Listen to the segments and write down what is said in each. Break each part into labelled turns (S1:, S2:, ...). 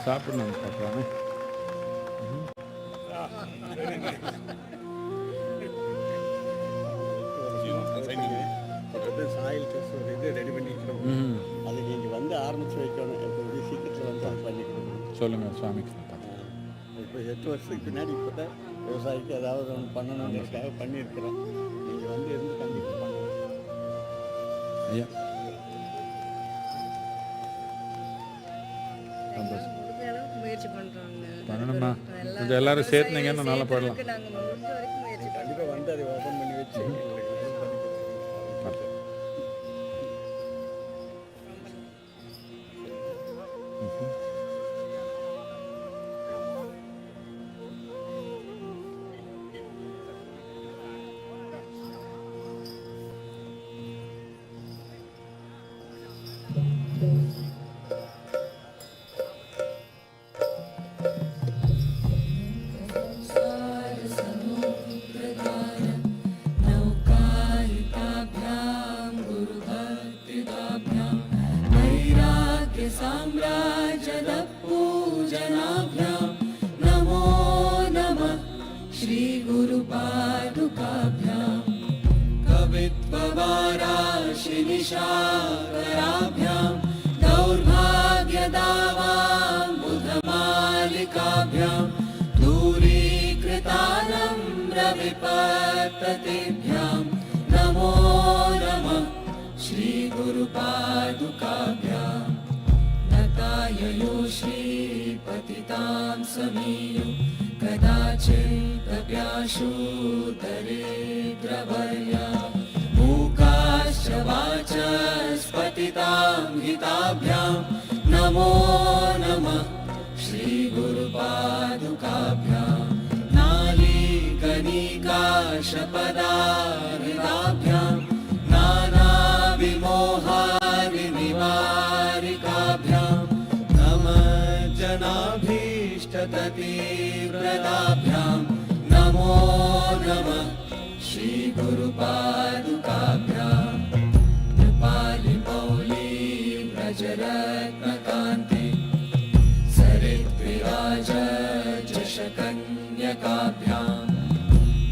S1: சாப்பிடணும் பார்க்கலாமே.
S2: Soil test ஒரு இது ரெடி பண்ணிக்கணும். அது நீங்கள் வந்து ஆரம்பித்து வைக்கணும். இப்போ சீக்கிரத்தில் வந்து அது பண்ணி கொடுக்கணும்.
S1: சொல்லுங்கள் சுவாமிக்கு.
S2: இப்போ 8 வருஷத்துக்கு பின்னாடி இப்போ தான் விவசாயிக்கு ஏதாவது ஒன்று பண்ணணுங்கிறதுக்காக பண்ணியிருக்கிறோம். நீங்கள் வந்து இருந்து கண்டிப்பாக பண்ணணும்
S1: ஐயா.
S3: முயற்சி பண்ணுறாங்க,
S1: பண்ணணும்னா கொஞ்சம் எல்லாரும் சேர்த்துனீங்கன்னா நல்லா போடலாம்.
S2: கண்டிப்பாக வந்து அதை ஓப்பன் பண்ணி வச்சு
S4: विपत्ततेभ्यां नमो नमः श्रीगुरुपादुकाभ्यां नताययो श्रीपतितां समीयो कदाचित्तप्याशु दरिद्रवर्या मूकाश्च वाचस्पतितां हिताभ्यां नमो नमः श्रीगुरुपादुकाभ्यां कनिकाशपदारिताभ्यां नानाविमोहारिनिवारिकाभ्यां नमः जनाभीष्टतीव्रताभ्यां नमो नमः श्रीगुरुपादुकाभ्यां कृपालिमौली व्रजरत्नकान्ति सरिद्विराज जशकन्यकाभ्यां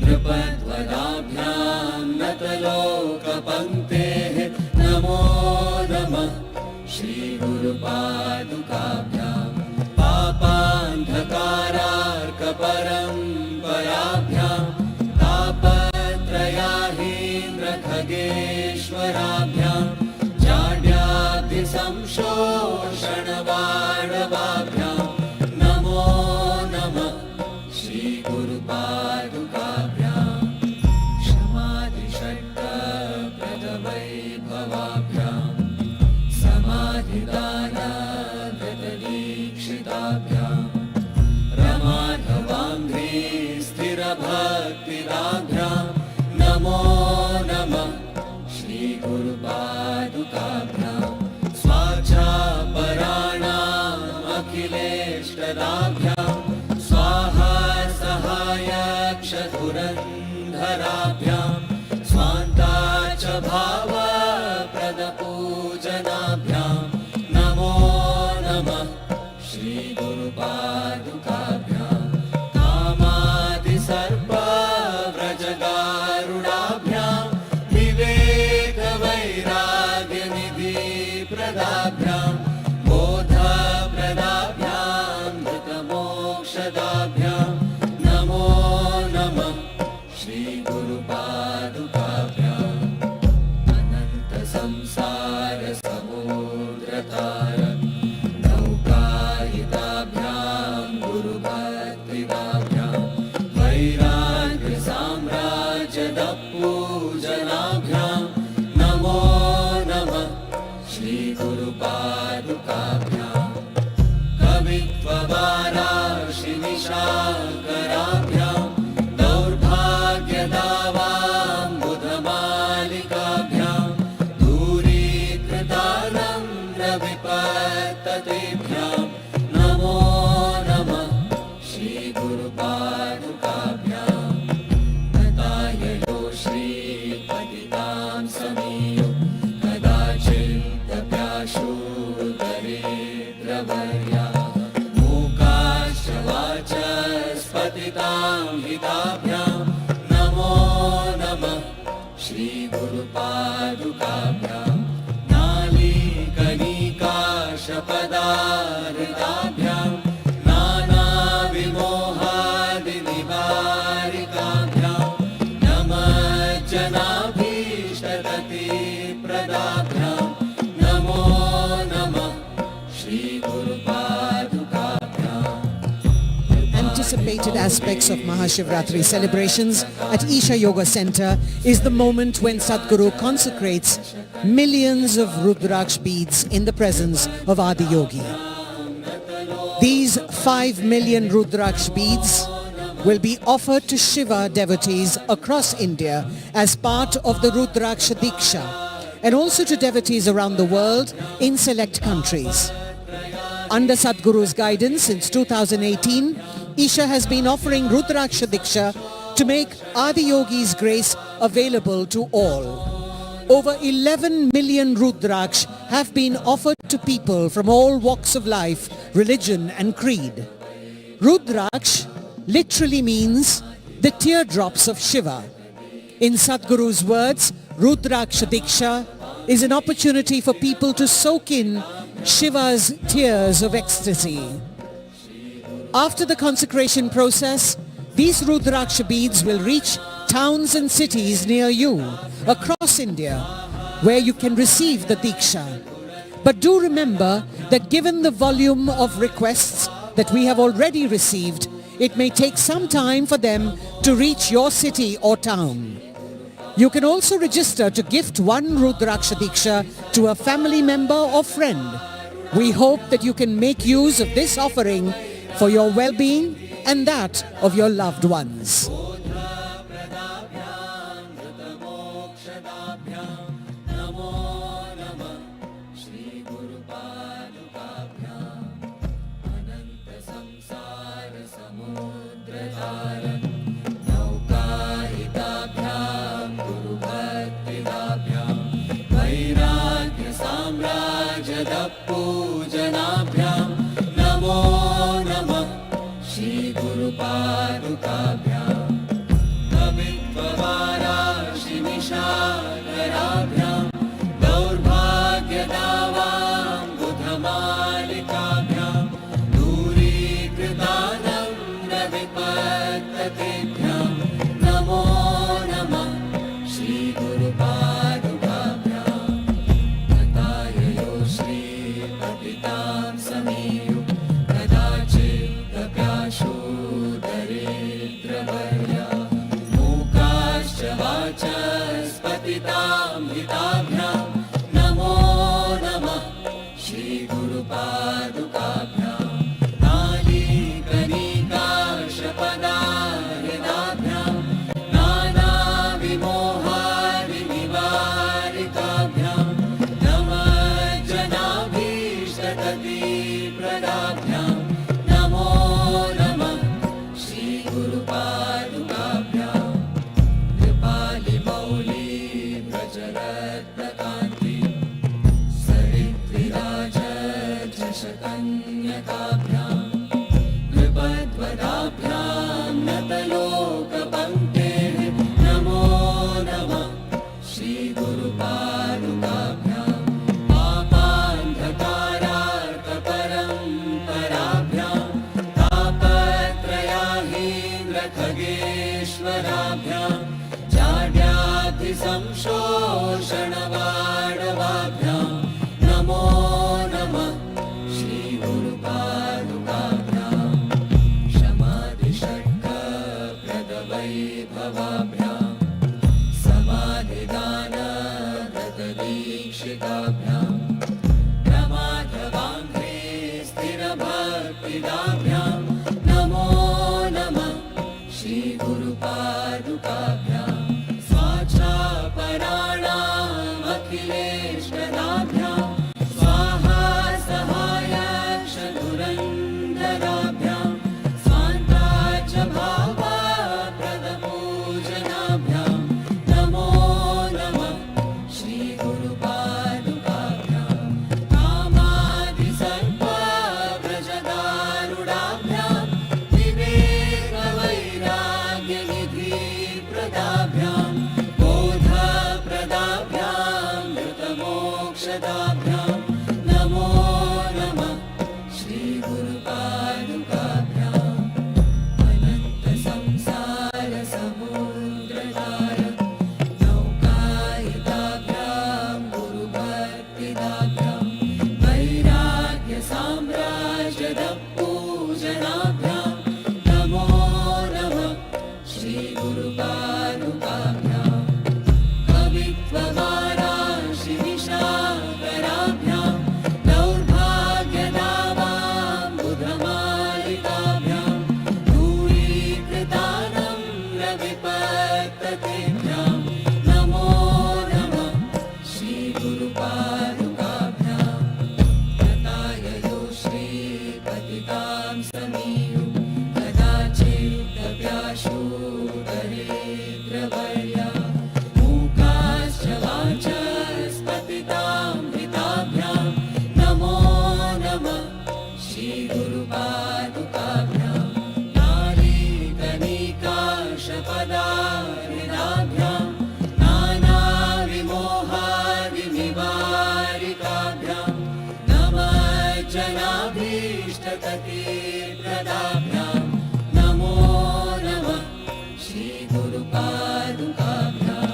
S4: नृपद्वदाभ्यां नतलोकपङ्क्तेः नमो नमः श्रीगुरुपादुकाभ्यां पापान्धकारार्कपरम्पराभ्यां तापत्रयाहीन्द्रखगेश्वराभ्यां जाड्याब्धिसंशोषणवाणवाभ्यां नमो नमः श्रीगुरुपादुकाभ्यां क्षमादिषट्प्रदवैभवाभ्यां समाधिदानगतदीक्षिताभ्यां रमाधवाङ्घ्री स्थिरभक्तिदाभ्यां नमो नमः श्रीगुरुपादुकाभ्यां स्वाचापराणाम् अखिलेष्टदाभ्यां स्वाहा सहायक्षधुरन्धराभ्यां स्वान्ता च भावप्रदपूजनाभ्यां नमो नमः श्रीगुरुपादुकाभ्यां कामादिसर्पव्रजगारुडाभ्यां विवेकवैराग्यनिधिप्रदाभ्यां बोधप्रदाभ्यां धृतमोक्षदाभ्यां नमो नमः श्रीगुरुपादुकाभ्यां अनन्तसंसारसमुद्रतार नौकायिताभ्यां गुरुभक्तिदाभ्यां वैराग्यसाम्राज्यदपूजनाभ्यां नमो नमः श्रीगुरुपादुकाभ्यां कवित्ववाराशिनिशाकराभ्यां दौर्भाग्यदावाम्बुधमालिकाभ्यां दूरीकृतानम्रविपत्ततेभ्यां नमो नमः श्रीगुरुपादुकाभ्यां नताययो श्रीपतिता जनाभीष्टदति प्रदाभ्यां नमो नमः श्रीगुरुपादुकाभ्यां
S5: Anticipated aspects of Mahashivratri celebrations at Isha Yoga Center is the moment when Sadhguru consecrates millions of Rudraksh beads in the presence of Adi Yogi. These 5 million Rudraksh beads will be offered to Shiva devotees across India as part of the Rudraksh diksha, and also to devotees around the world in select countries. Under Sadhguru's guidance since 2018, Isha has been offering Rudraksh diksha to make Adi Yogi's grace available to all. Over 11 million Rudraksh have been offered to people from all walks of life, religion and creed. Rudraksh literally means the teardrops of Shiva. In Sadhguru's words, Rudraksh diksha is an opportunity for people to soak in Shiva's tears of ecstasy. After the consecration process, these Rudraksh beads will reach towns and cities near you across India where you can receive the diksha. But do remember that given the volume of requests that we have already received, it may take some time for them to reach your city or town. You can also register to gift one Rudraksh diksha to a family member or friend. We hope that you can make use of this offering for your well-being and that of your loved ones.
S4: पूजनाभ्यां नमो नमः श्रीगुरुपादुकाभ्यां कवित्ववाराशिनिशाकराभ्यां दौर्भाग्यदावां बुधमालिकाभ्यां दूरीकृतानम्रविपत्ततेभ्यां नमो नमः श्रीगुरुपादुकाभ्यां समीयु कदाचिदप्याशो दरिद्रवर्या मूकाश्च वाचस्पतितां हिताभ्यां नमो नमः श्रीगुरुपादुकाभ्यां नालीकनिकाशपदाहृदाभ्यां नानाविमोहादिनिवारिकाभ्यां प्रदाभ्यां नमो नमः श्रीगुरुपादुकाभ्यां कृपालिमौली व्रजरत्नकान्ति सरिद्विराजशकन्यकाभ्यां नृपद्वदाभ्यां नतलोकपङ्क्तेः नमो नमः श्रीगुरुपादुकाभ्यां खगेश्वराभ्यां जाड्याधिसंशोषणवाडवाभ्यां नमो नमः श्रीगुरुपादुकाभ्यां क्षमादिषट्कप्रदवैभवाभ्यां समाधिदानव्रतकान्तिकाभ्यां ऋषभवर्या मूकाश्च वाचस्पतितामृताभ्यां नमो नमः श्रीगुरुपादुकाभ्यां नारीकनिकाशपदारिणाभ्यां नानाविमोहादिनिवारिकाभ्यां नमः जनाभीष्टगतिप्रदाभ्यां नमो नमः श्रीगुरुपादुकाभ्यां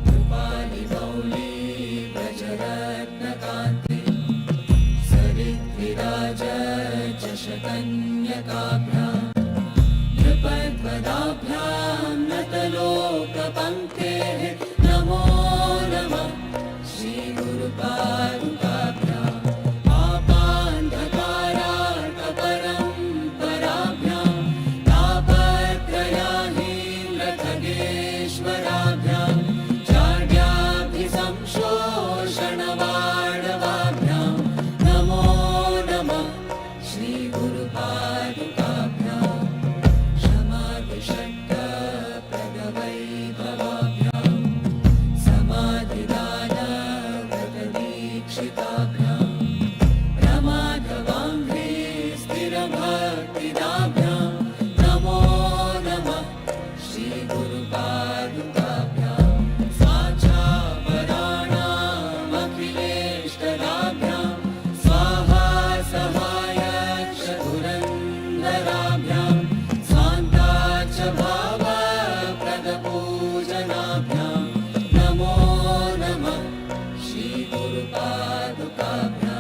S4: कृपालिमौली व्रजरत्नकान्ति सरिद्विराज चषकन्यकाभ्यां नृपद्वदाभ्यां नतलोकपङ्क्तेः नमो नमः श्रीगुरुपादुकाभ्यां पापान्धकारार्कपरम्पराभ्यां तापत्रयाहीनखगेश्वराभ्यां चार्याभिसंशोषणवाणवाभ्यां नमो नमः श्रीगुरुपादुकाभ्यां क्षमादिषट्कप्रदवैभवाभ्यां समाधिदानव्रतदीक्षिताभ्यां प्रमाधवाङ्घ्रि स्थिरभक्तिदाभ्यां नमो नमः श्रीगुरुपादुकाभ्यां स्वाचापराणामखिलेष्टदाभ्यां स्वाहा सहायक्षधुरन्दराभ्यां स्वान्ताच्च भावप्रदपूजनाभ्यां नमो नमः श्रीगुरुपादुकाभ्यां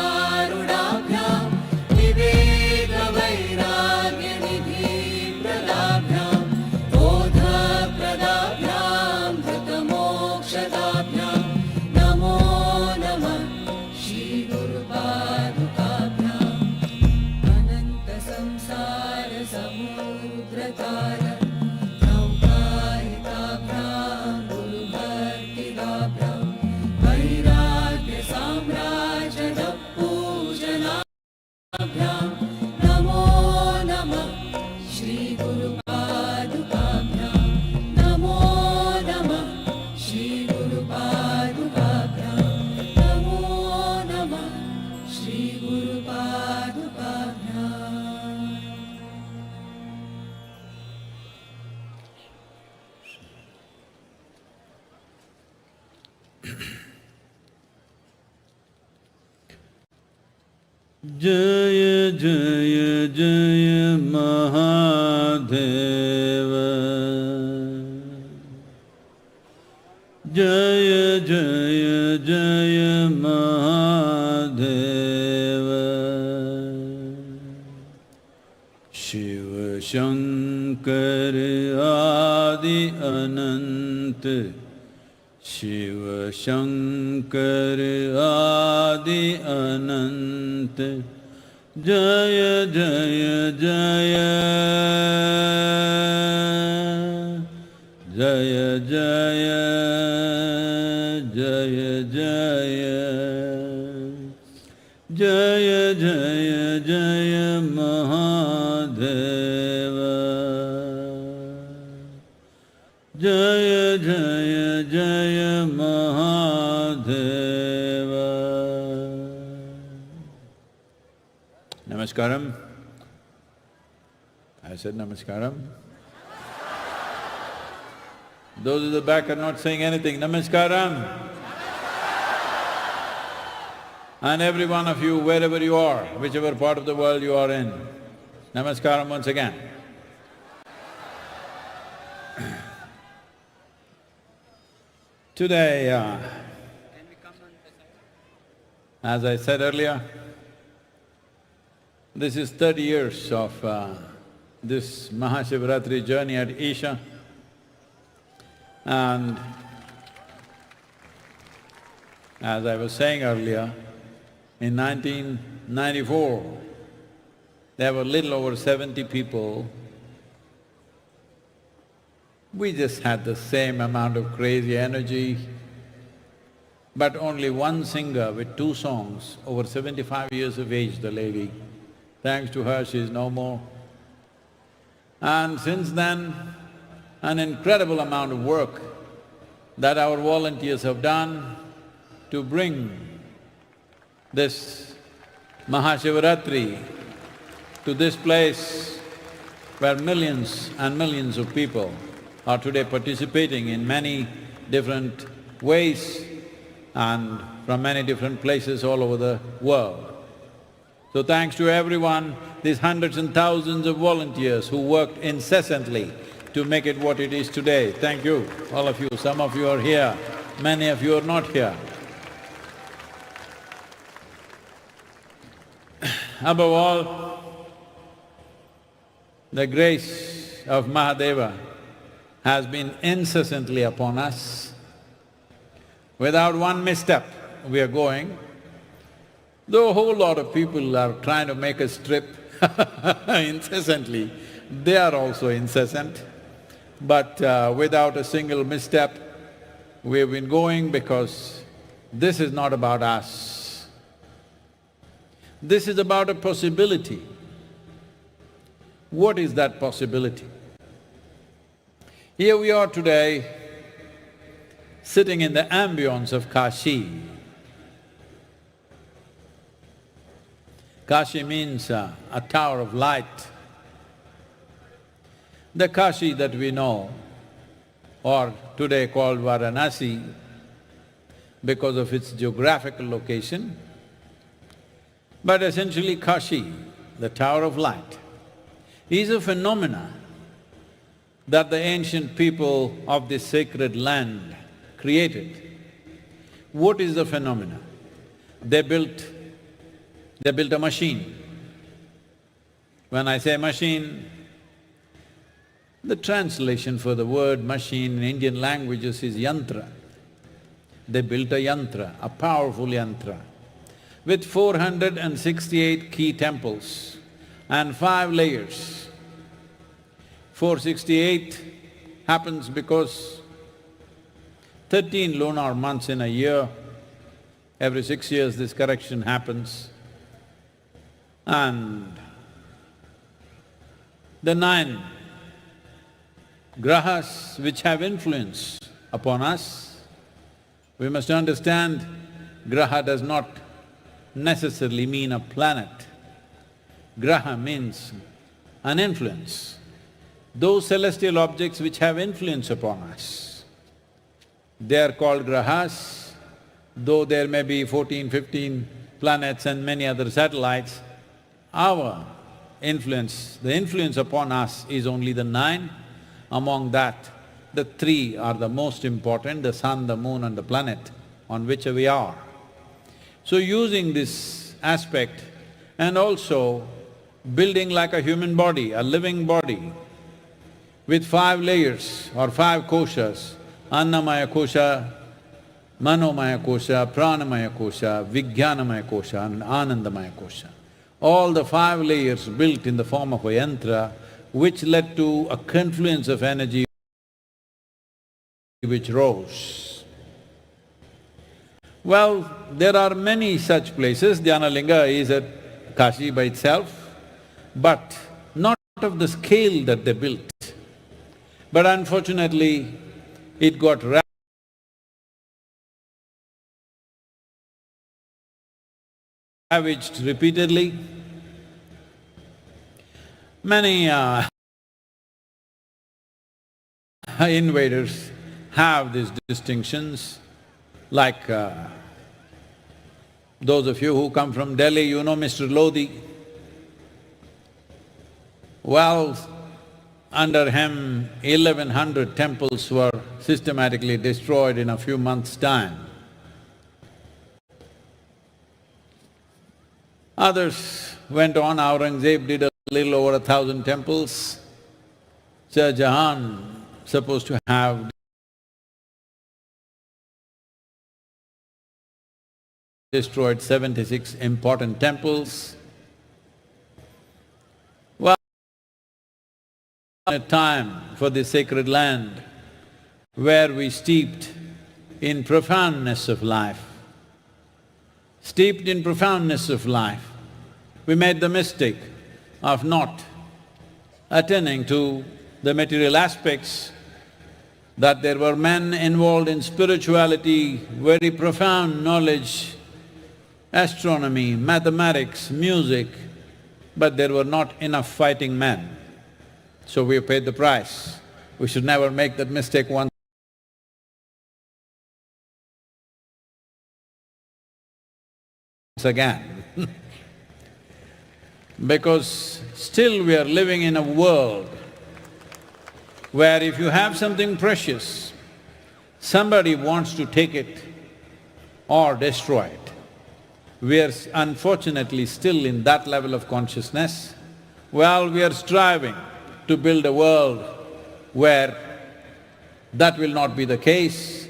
S4: कामाधिसर्पव्रजगारुडाभ्यां विवेकवैराग्यनिधिप्रदाभ्यां बोधप्रदाभ्यां धृतमोक्षदाभ्यां नमो नमः श्रीगुरुपादुकाभ्यां अनन्तसंसारसमुद्रतार नौकायिकाभ्यां गुरुभक्तिदाभ्यां वैराग्यसाम्राज्यदपूजनाभ्यां नमो नमः श्रीगुरुपादुकाभ्यां नमो नमः श्रीगुरुपादुकाभ्यां नमो नमः श्रीगुरुपादुकाभ्यां
S1: जय जय जय महादेव जय जय जय महादेव शिव शंकर आदि अनंत शिव शंकर आदि अनंत जय जय जय जय जय जय जय जय जय जय महादेव जय जय जय Mahadev Namaskaram. I said Namaskaram. Those at the back are not saying anything. Namaskaram. And every one of you, wherever you are, whichever part of the world you are in, Namaskaram once again. Today, as I said earlier, this is 30 years of this Mahashivratri journey at Isha, and as I was saying earlier, in 1994, there were little over 70 people. We just had the same amount of crazy energy, but only one singer with 2 songs, over 75 years of age, the lady. Thanks to her, she is no more. And since then, an incredible amount of work that our volunteers have done to bring this Mahashivratri to this place where millions and millions of people are today participating in many different ways and from many different places all over the world. So thanks to everyone, these hundreds and thousands of volunteers who worked incessantly to make it what it is today. Thank you, all of you. Some of you are here, many of you are not here. Above all, the grace of Mahadeva has been incessantly upon us. Without one misstep, we are going. Though a whole lot of people are trying to make us trip incessantly, they are also incessant. But without a single misstep, we've been going because this is not about us. This is about a possibility. What is that possibility? Here we are today, sitting in the ambience of Kashi. Kashi means a tower of light. The Kashi that we know, or today called Varanasi, because of its geographical location, but essentially Kashi, the tower of light, is a phenomena that the ancient people of this sacred land created. What is the phenomena? They built a machine. When I say machine, the translation for the word machine in Indian languages is yantra. They built a yantra, a powerful yantra, with 468 key temples and 5 layers. 468 happens because 13 lunar months in a year, every 6 years this correction happens. And the 9 grahas which have influence upon us, we must understand graha does not necessarily mean a planet. Graha means an influence. Those celestial objects which have influence upon us, they are called grahas. Though there may be 14, 15 planets and many other satellites, our influence, the influence upon us is only the 9. Among that, the 3 are the most important, the sun, the moon and the planet on which we are. So using this aspect and also building like a human body, a living body, with 5 layers or 5 koshas, Annamaya kosha, Manomaya kosha, Pranamaya kosha, Vijnanamaya kosha and Anandamaya kosha. All the 5 layers built in the form of a yantra, which led to a confluence of energy which rose. Well, there are many such places. Dhyanalinga is at Kashi by itself, but not of the scale that they built. But unfortunately, it got ravaged repeatedly. Many invaders have these distinctions, like those of you who come from Delhi, you know Mr. Lodi. Well, under him, 1100 temples were systematically destroyed in a few months' time. Others went on. Aurangzeb did a little over 1,000 temples. Shah Jahan supposed to have destroyed 76 important temples. Well, a time for the sacred land where we steeped in profoundness of life. Steeped in profoundness of life, we made the mistake of not attending to the material aspects, that there were men involved in spirituality, very profound knowledge, astronomy, mathematics, music, but there were not enough fighting men. So we paid the price. We should never make that mistake once again. Because still we are living in a world where if you have something precious, somebody wants to take it or destroy it. We are unfortunately still in that level of consciousness. Well, we are striving to build a world where that will not be the case,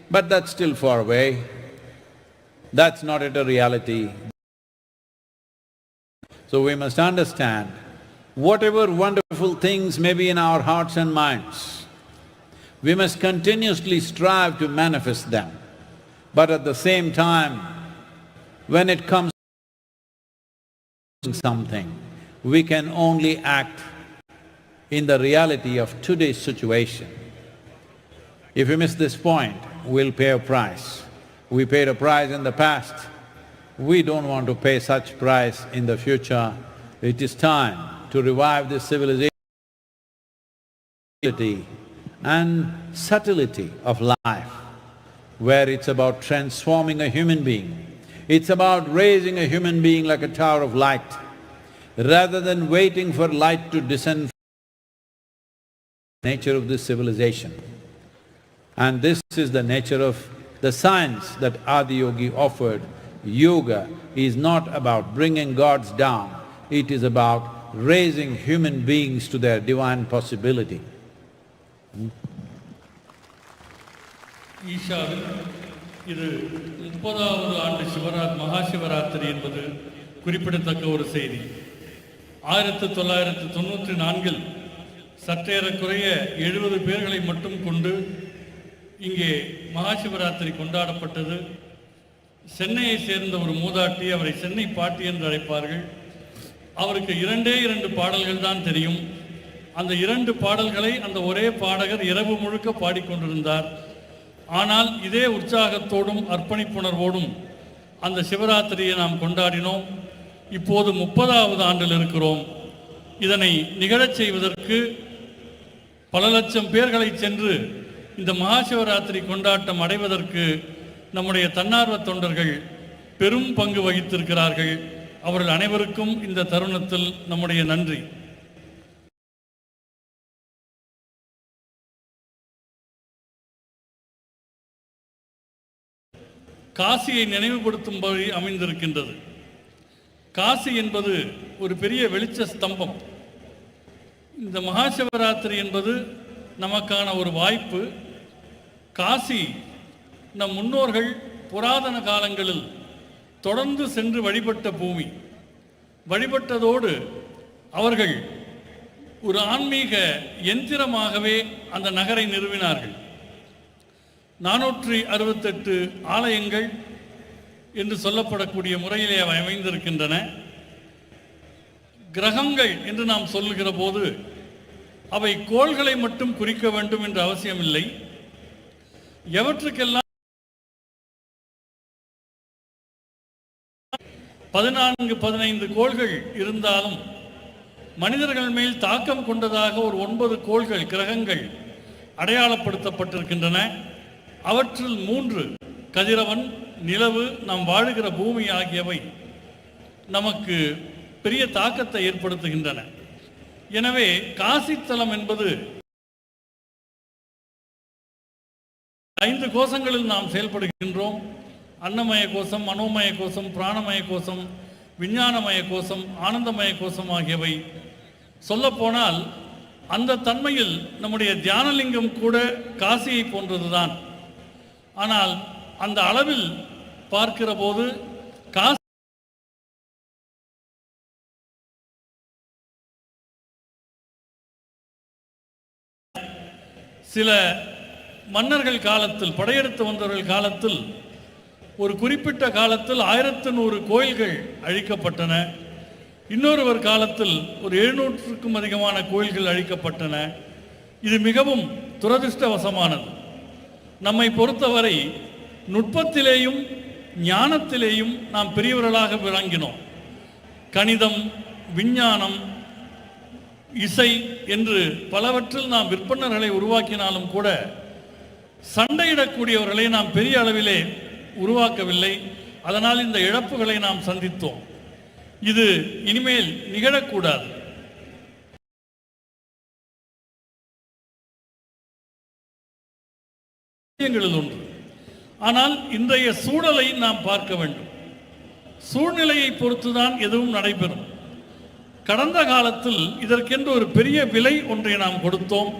S1: but that's still far away. That's not yet a reality. So we must understand, whatever wonderful things may be in our hearts and minds, we must continuously strive to manifest them. But at the same time, when it comes to something, we can only act in the reality of today's situation. If we miss this point, we'll pay a price. We paid a price in the past. We don't want to pay such price in the future. It is time to revive this civilization and subtlety of life, where it's about transforming a human being. It's about raising a human being like a tower of light, rather than waiting for light to descend. Nature of this civilization. And this is the nature of the science that Adiyogi offered. Yoga is not about bringing gods down, it is about raising human beings to their divine possibility.
S6: ஈஷாவில் இது 30வது ஆண்டு மகாசிவராத்திரி என்பது குறிப்பிடத்தக்க ஒரு செய்தி. 1994இல் சற்றேறக்குறைய 70 பேர்களை மட்டும் கொண்டு இங்கே மகாசிவராத்திரி கொண்டாடப்பட்டது. சென்னையை சேர்ந்த ஒரு மூதாட்டி, அவரை சென்னை பாட்டி என்று அழைப்பார்கள். அவருக்கு 2 பாடல்கள் தான் தெரியும். அந்த 2 பாடல்களை அந்த ஒரே பாடகர் இரவு முழுக்க பாடிக்கொண்டிருந்தார். ஆனால் இதே உற்சாகத்தோடும் அர்ப்பணிப்புணர்வோடும் அந்த சிவராத்திரியை நாம் கொண்டாடினோம். இப்போது 30வது ஆண்டில் இருக்கிறோம். இதனை நிகழச் செய்வதற்கு பல லட்சம் பேர்களை சென்று இந்த மகாசிவராத்திரி கொண்டாட்டம் அடைவதற்கு நம்முடைய தன்னார்வ தொண்டர்கள் பெரும் பங்கு வகித்திருக்கிறார்கள். அவர்கள் அனைவருக்கும் இந்த தருணத்தில் நம்முடைய நன்றி. காசியை நினைவுபடுத்தும்படி அமைந்திருக்கின்றது. காசி என்பது ஒரு பெரிய வெளிச்ச ஸ்தம்பம். இந்த மகாசிவராத்திரி என்பது நமக்கான ஒரு வாய்ப்பு. காசி நம் முன்னோர்கள் புராதன காலங்களில் தொடர்ந்து சென்று வழிபட்ட பூமி. வழிபட்டதோடு அவர்கள் ஒரு ஆன்மீக யந்திரமாகவே அந்த நகரை நிறுவினார்கள். 468 ஆலயங்கள் என்று சொல்லப்படக்கூடிய முறையிலே அவை அமைந்திருக்கின்றன. கிரகங்கள் என்று நாம் சொல்லுகிற போது அவை கோள்களை மட்டும் குறிக்க வேண்டும் என்ற அவசியமில்லை. எவற்றுக்கெல்லாம் 14-15 கோள்கள் இருந்தாலும் மனிதர்கள் மேல் தாக்கம் கொண்டதாக ஒரு 9 கோள்கள், கிரகங்கள் அடையாளப்படுத்தப்பட்டிருக்கின்றன. அவற்றில் 3 கதிரவன், நிலவு, நாம் வாழுகிற பூமி ஆகியவை நமக்கு பெரிய தாக்கத்தை ஏற்படுத்துகின்றன. எனவே காசித்தலம் என்பது 5 கோஷங்களில் நாம் செயல்படுகின்றோம். அன்னமய கோஷம், மனோமய கோஷம், பிராணமய கோஷம், விஞ்ஞானமய கோஷம், ஆனந்தமய கோஷம் ஆகியவை. சொல்லப்போனால் அந்த தன்மையில் நம்முடைய தியானலிங்கம் கூட காசியை போன்றதுதான். ஆனால் அந்த அளவில் பார்க்கிற போது காசி சில மன்னர்கள் காலத்தில், படையெடுத்து வந்தவர்கள் காலத்தில், ஒரு குறிப்பிட்ட காலத்தில் 1100 கோயில்கள் அழிக்கப்பட்டன. இன்னொருவர் காலத்தில் ஒரு 700க்கும் அதிகமான கோயில்கள் அழிக்கப்பட்டன. இது மிகவும் துரதிர்ஷ்டவசமானது. நம்மை பொறுத்தவரை நுட்பத்திலேயும் ஞானத்திலேயும் நாம் பெரியவர்களாக விளங்கினோம். கணிதம், விஞ்ஞானம், இசை என்று பலவற்றில் நாம் விற்பனர்களை உருவாக்கினாலும் கூட சண்டையிடக்கூடியவர்களை நாம் பெரிய அளவிலே உருவாக்கவில்லை. அதனால் இந்த இழப்புகளை நாம் சந்தித்தோம். இது இனிமேல் நிகழக்கூடாது. ஒன்று. ஆனால் இன்றைய சூழலை நாம் பார்க்க வேண்டும். சூழ்நிலையை பொறுத்துதான் எதுவும் நடைபெறும். கடந்த காலத்தில் இதற்கென்று ஒரு பெரிய விலை ஒன்றை நாம் கொடுத்தோம்.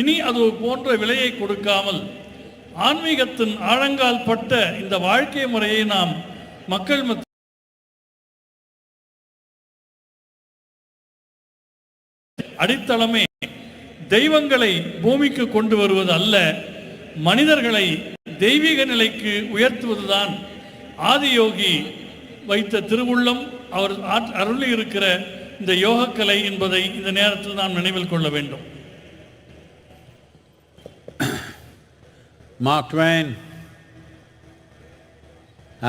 S6: இனி அது போன்ற விலையை கொடுக்காமல் ஆன்மீகத்தின் ஆழங்கால் பட்ட இந்த வாழ்க்கை முறையை நாம் மக்கள் அடித்தளமே தெய்வங்களை பூமிக்கு கொண்டு வருவது அல்ல, மனிதர்களை தெய்வீக நிலைக்கு உயர்த்துவதுதான் ஆதியோகி வைத்த திருவுள்ளம், அவர் அருளி இருக்கிற இந்த யோகக்கலை என்பதை இந்த நேரத்தில் நாம் நினைவில் கொள்ள வேண்டும்.
S1: Mark Twain,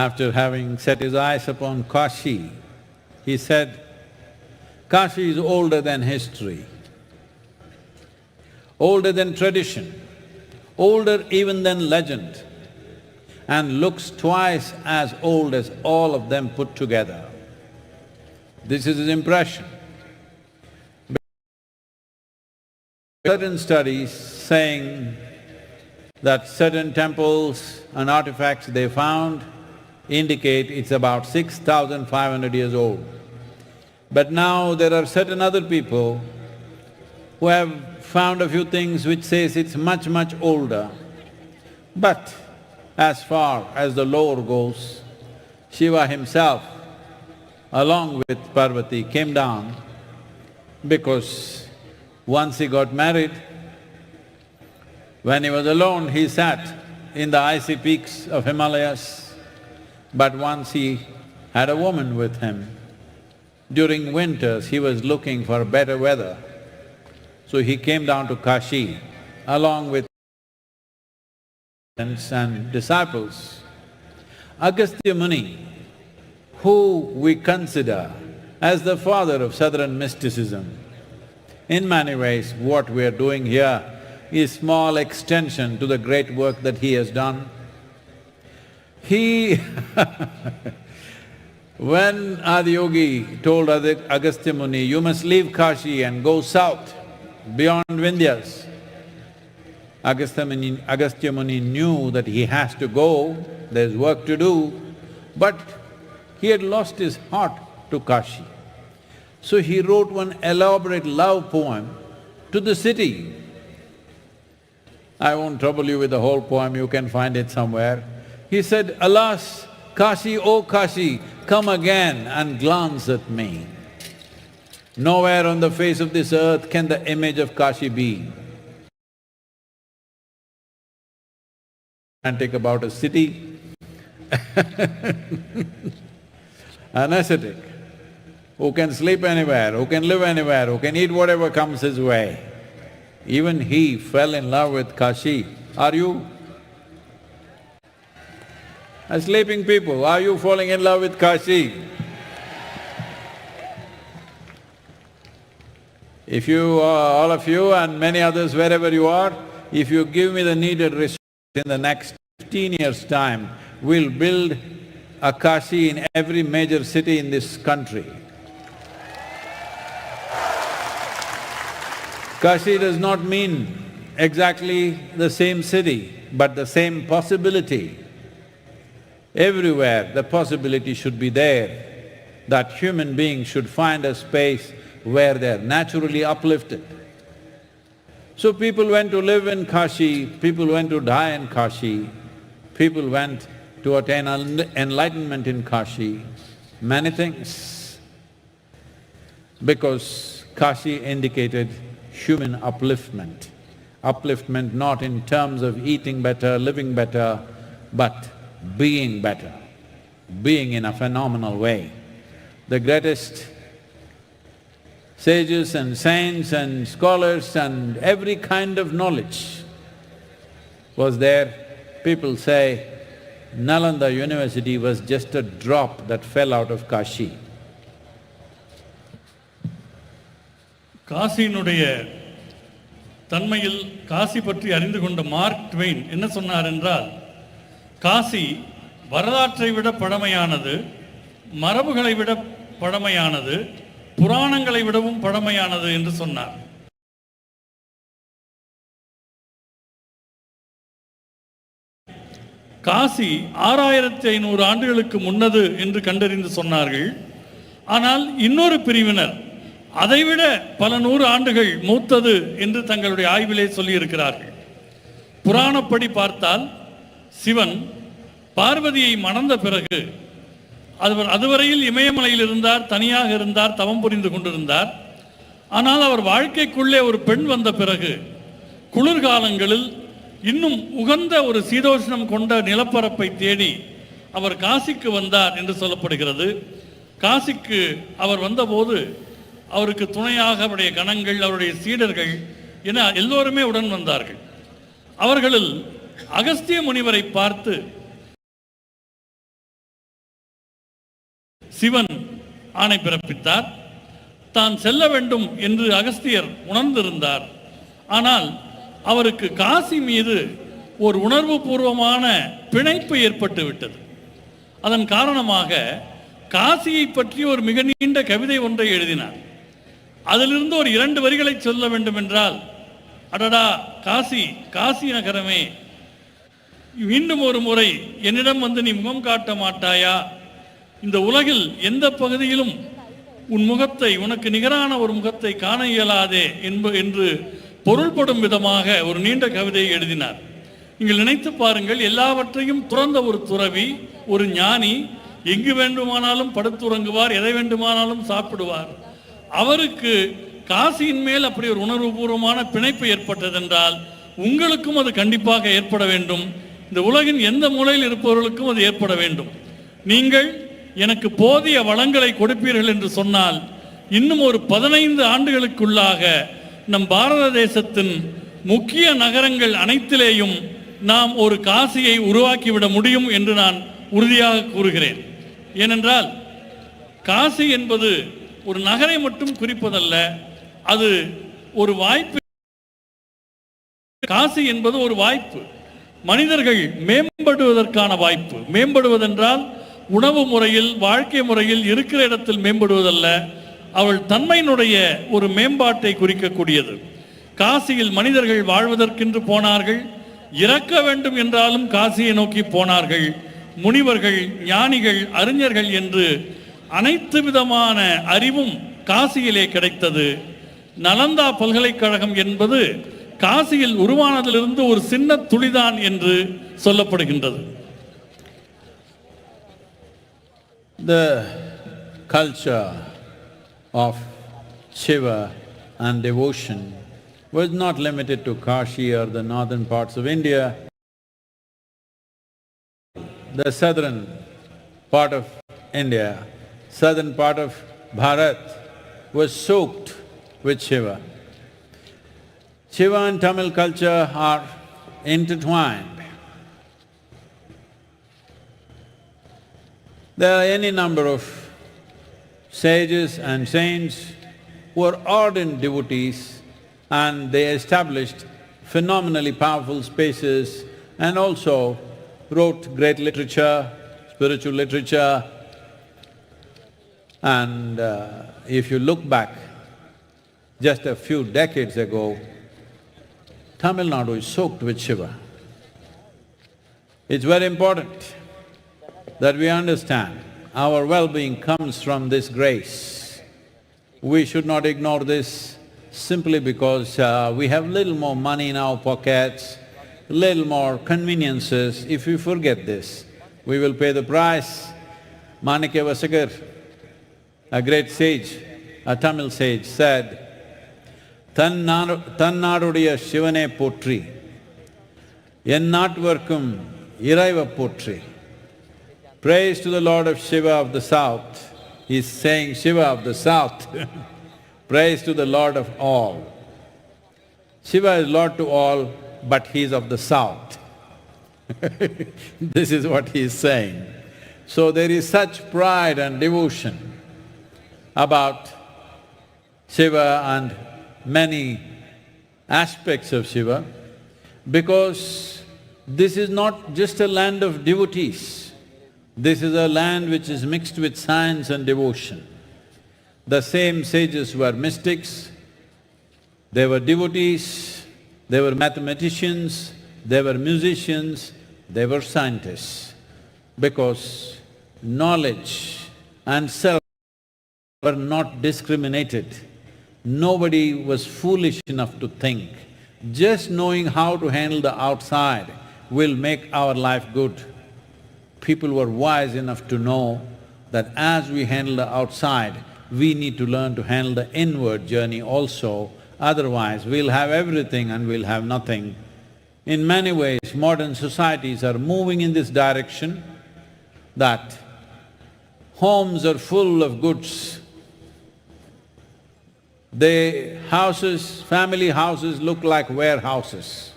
S1: after having set his eyes upon Kashi, he said, Kashi is older than history, older than tradition, older even than legend, and looks twice as old as all of them put together. This is his impression. Certain studies saying that certain temples and artifacts they found indicate it's about 6,500 years old. But now there are certain other people who have found a few things which says it's much, much older. But as far as the lore goes, Shiva himself, along with Parvati, came down because once he got married, when he was alone, he sat in the icy peaks of Himalayas. But once he had a woman with him. During winters, he was looking for better weather. So he came down to Kashi along with and disciples. Agastya Muni, who we consider as the father of southern mysticism, in many ways what we are doing here is small extension to the great work that he has done. He when Adiyogi told Agastya Muni, you must leave Kashi and go south, beyond Vindhyas, Agastya Muni knew that he has to go, there's work to do, but he had lost his heart to Kashi. So he wrote one elaborate love poem to the city. I won't trouble you with the whole poem, you can find it somewhere. He said, alas, Kashi, oh Kashi, come again and glance at me. Nowhere on the face of this earth can the image of Kashi be. And think about a city, an ascetic, who can sleep anywhere, who can live anywhere, who can eat whatever comes his way. Even he fell in love with Kashi. Are you? Sleeping people, are you falling in love with Kashi? If you, all of you and many others wherever you are, if you give me the needed resources in the next 15 years' time, we'll build a Kashi in every major city in this country. Kashi does not mean exactly the same city, but the same possibility. Everywhere the possibility should be there, that human beings should find a space where they're naturally uplifted. So people went to live in Kashi, people went to die in Kashi, people went to attain enlightenment in Kashi, many things. Because Kashi indicated human upliftment. Upliftment not in terms of eating better, living better, but being better, being in a phenomenal way. The greatest sages and saints and scholars and every kind of knowledge was there. People say Nalanda University was just a drop that fell out of Kashi.
S6: காசியினுடைய தன்மையில் காசி பற்றி அறிந்து கொண்ட mark Twain என்ன சொன்னார் என்றால், காசி வரலாற்றை விட பழமையானது, மரபுகளை விட பழமையானது, புராணங்களை விடவும் பழமையானது என்று சொன்னார். காசி 6500 ஆண்டுகளுக்கு முன்னது என்று கண்டறிந்து சொன்னார்கள். ஆனால் இன்னொரு பிரிவினர் அதைவிட பல 100 ஆண்டுகள் மூத்தது என்று தங்களுடைய ஆய்விலே சொல்லியிருக்கிறார்கள். புராணப்படி பார்த்தால் சிவன் பார்வதியை மணந்த பிறகு அதுவரையில் இமயமலையில் இருந்தார், தனியாக இருந்தார், தவம் புரிந்து கொண்டிருந்தார். ஆனால் அவர் வாழ்க்கைக்குள்ளே ஒரு பெண் வந்த பிறகு குளிர்காலங்களில் இன்னும் உகந்த ஒரு சீதோஷ்ணம் கொண்ட நிலப்பரப்பை தேடி அவர் காசிக்கு வந்தார் என்று சொல்லப்படுகிறது. காசிக்கு அவர் வந்தபோது அவருக்கு துணையாக அவருடைய கணங்கள், அவருடைய சீடர்கள் என எல்லோருமே உடன் வந்தார்கள். அவர்களில் அகஸ்திய முனிவரை பார்த்து சிவன் ஆணை பிறப்பித்தார். தான் செல்ல வேண்டும் என்று அகஸ்தியர் உணர்ந்திருந்தார். ஆனால் அவருக்கு காசி மீது ஒரு உணர்வு பூர்வமான பிணைப்பு ஏற்பட்டு விட்டது. அதன் காரணமாக காசியை பற்றி ஒரு மிக நீண்ட கவிதை ஒன்றை எழுதினார். அதிலிருந்து ஒரு 2 வரிகளை சொல்ல வேண்டும் என்றால், அடடா காசி, காசி நகரமே, மீண்டும் ஒரு முறை என்னிடம் வந்து நீ முகம் காட்ட மாட்டாயா? இந்த உலகில் எந்த பகுதியிலும் உன் முகத்தை, உனக்கு நிகரான ஒரு முகத்தை காண இயலாதே என்று பொருள்படும் விதமாக ஒரு நீண்ட கவிதையை எழுதினார். நீங்கள் நினைத்து பாருங்கள், எல்லாவற்றையும் துறந்த ஒரு துறவி, ஒரு ஞானி, எங்கு வேண்டுமானாலும் படுத்துறங்குவார், எதை வேண்டுமானாலும் சாப்பிடுவார். அவருக்கு காசியின் மேல் அப்படி ஒரு உணர்வுபூர்வமான பிணைப்பு ஏற்பட்டதென்றால் உங்களுக்கும் அது கண்டிப்பாக ஏற்பட வேண்டும். இந்த உலகின் எந்த மூலையில் இருப்பவர்களுக்கும் அது ஏற்பட வேண்டும். நீங்கள் எனக்கு போதிய வளங்களை கொடுப்பீர்கள் என்று சொன்னால் இன்னும் ஒரு 15 ஆண்டுகளுக்குள்ளாக நம் பாரத தேசத்தின் முக்கிய நகரங்கள் அனைத்திலேயும் நாம் ஒரு காசியை உருவாக்கிவிட முடியும் என்று நான் உறுதியாக கூறுகிறேன். ஏனென்றால் காசி என்பது ஒரு நகரை மட்டும் குறிப்பதல்ல, அது ஒரு வாய்ப்பு. காசி என்பது ஒரு வாய்ப்பு, மனிதர்கள் மேம்படுவதற்கான வாய்ப்பு. மேம்படுவதென்றால் உணவு முறையில், வாழ்க்கை முறையில், இருக்கிற இடத்தில் மேம்படுவதல்ல, அவள் தன்மையினுடைய ஒரு மேம்பாட்டை குறிக்கக்கூடியது. காசியில் மனிதர்கள் வாழ்வதற்கென்று போனார்கள், இறக்க வேண்டும் என்றாலும் காசியை நோக்கி போனார்கள். முனிவர்கள், ஞானிகள், அறிஞர்கள் என்று அனைத்து விதமான அறிவும் காசியிலே கிடைத்தது. நலந்தா பல்கலைக்கழகம் என்பது காசியில் உருவானதிலிருந்து ஒரு சின்ன துளிதான் என்று சொல்லப்படுகின்றது.
S1: The culture of Shiva and devotion was not limited to Kashi or the northern parts of India. The southern part of India, southern part of Bharat was soaked with Shiva. Shiva and Tamil culture are intertwined. There are any number of sages and saints who are ardent devotees, and they established phenomenally powerful spaces and also wrote great literature, spiritual literature. And if you look back just a few decades ago, Tamil Nadu is soaked with Shiva. It's very important that we understand our well-being comes from this grace. We should not ignore this simply because we have little more money in our pockets, little more conveniences. If we forget this, we will pay the price. Manikya Vasagar, a great sage, a Tamil sage, said, "Tannaadudiya Shivane potri, ennatvarkum iraiva potri." Praise to the Lord of Shiva of the South. He is saying Shiva of the South. Praise to the Lord of all. Shiva is Lord to all, but he is of the south. This is what he is saying. So there is such pride and devotion about Shiva and many aspects of Shiva, because this is not just a land of devotees. This is a land which is mixed with science and devotion. The same sages were mystics, they were devotees, they were mathematicians, they were musicians, they were scientists, because knowledge and self were not discriminated. Nobody was foolish enough to think, just knowing how to handle the outside will make our life good. People were wise enough to know that as we handle the outside, we need to learn to handle the inward journey also, otherwise we'll have everything and we'll have nothing. In many ways, modern societies are moving in this direction that homes are full of goods. Family houses look like warehouses.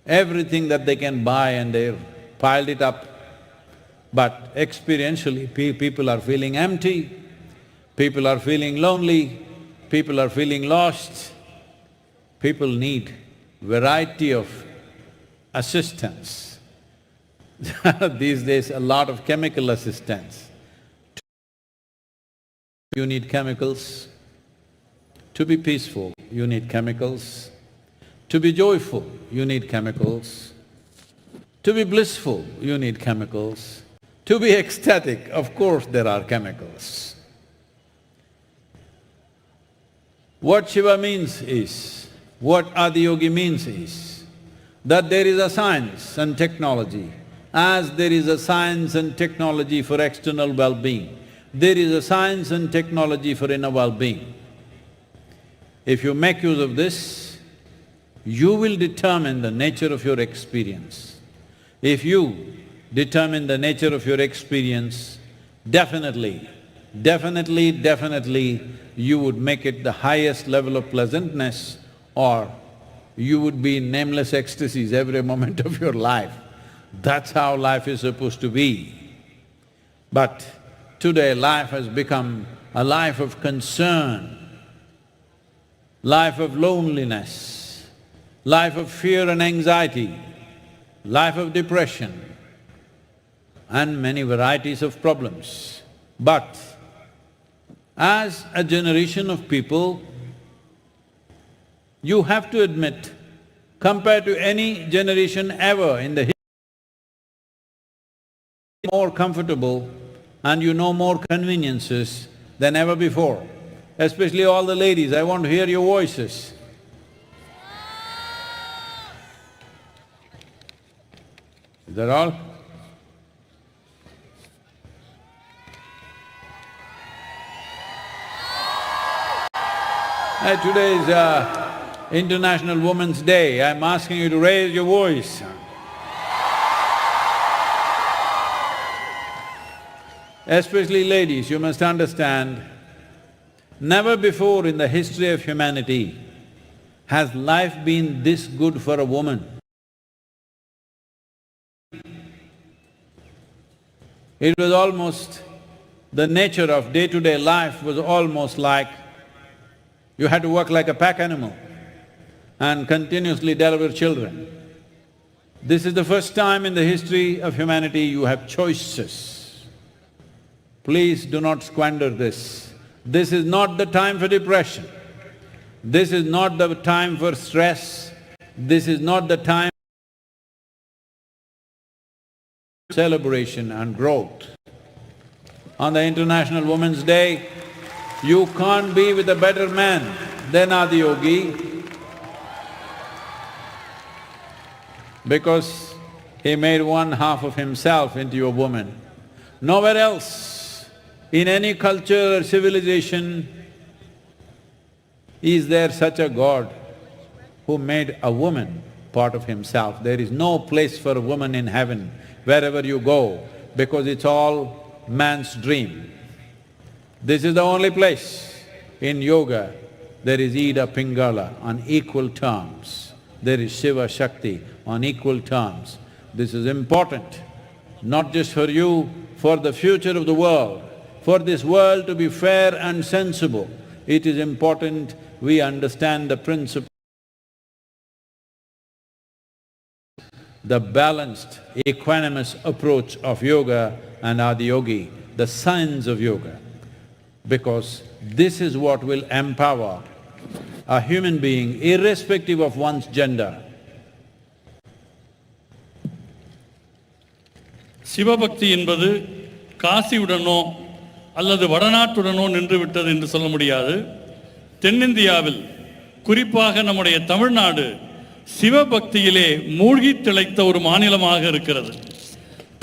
S1: Everything that they can buy and they've piled it up. But experientially, people are feeling empty, people are feeling lonely, people are feeling lost. People need variety of assistance. These days, a lot of chemical assistance. You need chemicals. To be peaceful, you need chemicals. To be joyful, you need chemicals. To be blissful, you need chemicals. To be ecstatic, of course there are chemicals. What Shiva means is, what Adiyogi means is, that there is a science and technology. As there is a science and technology for external well-being, there is a science and technology for inner well-being. If you make use of this, you will determine the nature of your experience. If you determine the nature of your experience, definitely, you would make it the highest level of pleasantness, or you would be in nameless ecstasies every moment of your life. That's how life is supposed to be. But today life has become a life of concern, life of loneliness, life of fear and anxiety, life of depression, and many varieties of problems. But as a generation of people, you have to admit, compared to any generation ever in the history, more comfortable and you know more conveniences than ever before. Especially all the ladies, I want to hear your voices. Is that all? Today is International Women's Day. I'm asking you to raise your voice. Especially ladies, you must understand, never before in the history of humanity has life been this good for a woman. It was almost… the nature of day-to-day life was almost like you had to work like a pack animal and continuously deliver children. This is the first time in the history of humanity you have choices. Please do not squander this. This is not the time for depression. This is not the time for stress. This is not the time for celebration and growth. On the International Women's Day, you can't be with a better man than Adiyogi, because he made one half of himself into a woman. Nowhere else, in any culture or civilization, is there such a God who made a woman part of himself. There is no place for a woman in heaven wherever you go, because it's all man's dream. This is the only place in yoga there is Ida Pingala on equal terms. There is Shiva Shakti on equal terms. This is important, not just for you, for the future of the world, for this world to be fair and sensible. It is important we understand the principle, the balanced, equanimous approach of yoga and Adiyogi, the science of yoga, because this is what will empower a human being irrespective of one's gender.
S6: சிவபக்தி என்பது காசியுடனோ அல்லது வடநாட்டுடனோ நின்று விட்டது என்று சொல்ல முடியாது. தென்னிந்தியாவில் குறிப்பாக நம்முடைய தமிழ்நாடு சிவபக்தியிலே மூழ்கி திளைத்த ஒரு மாநிலமாக இருக்கிறது.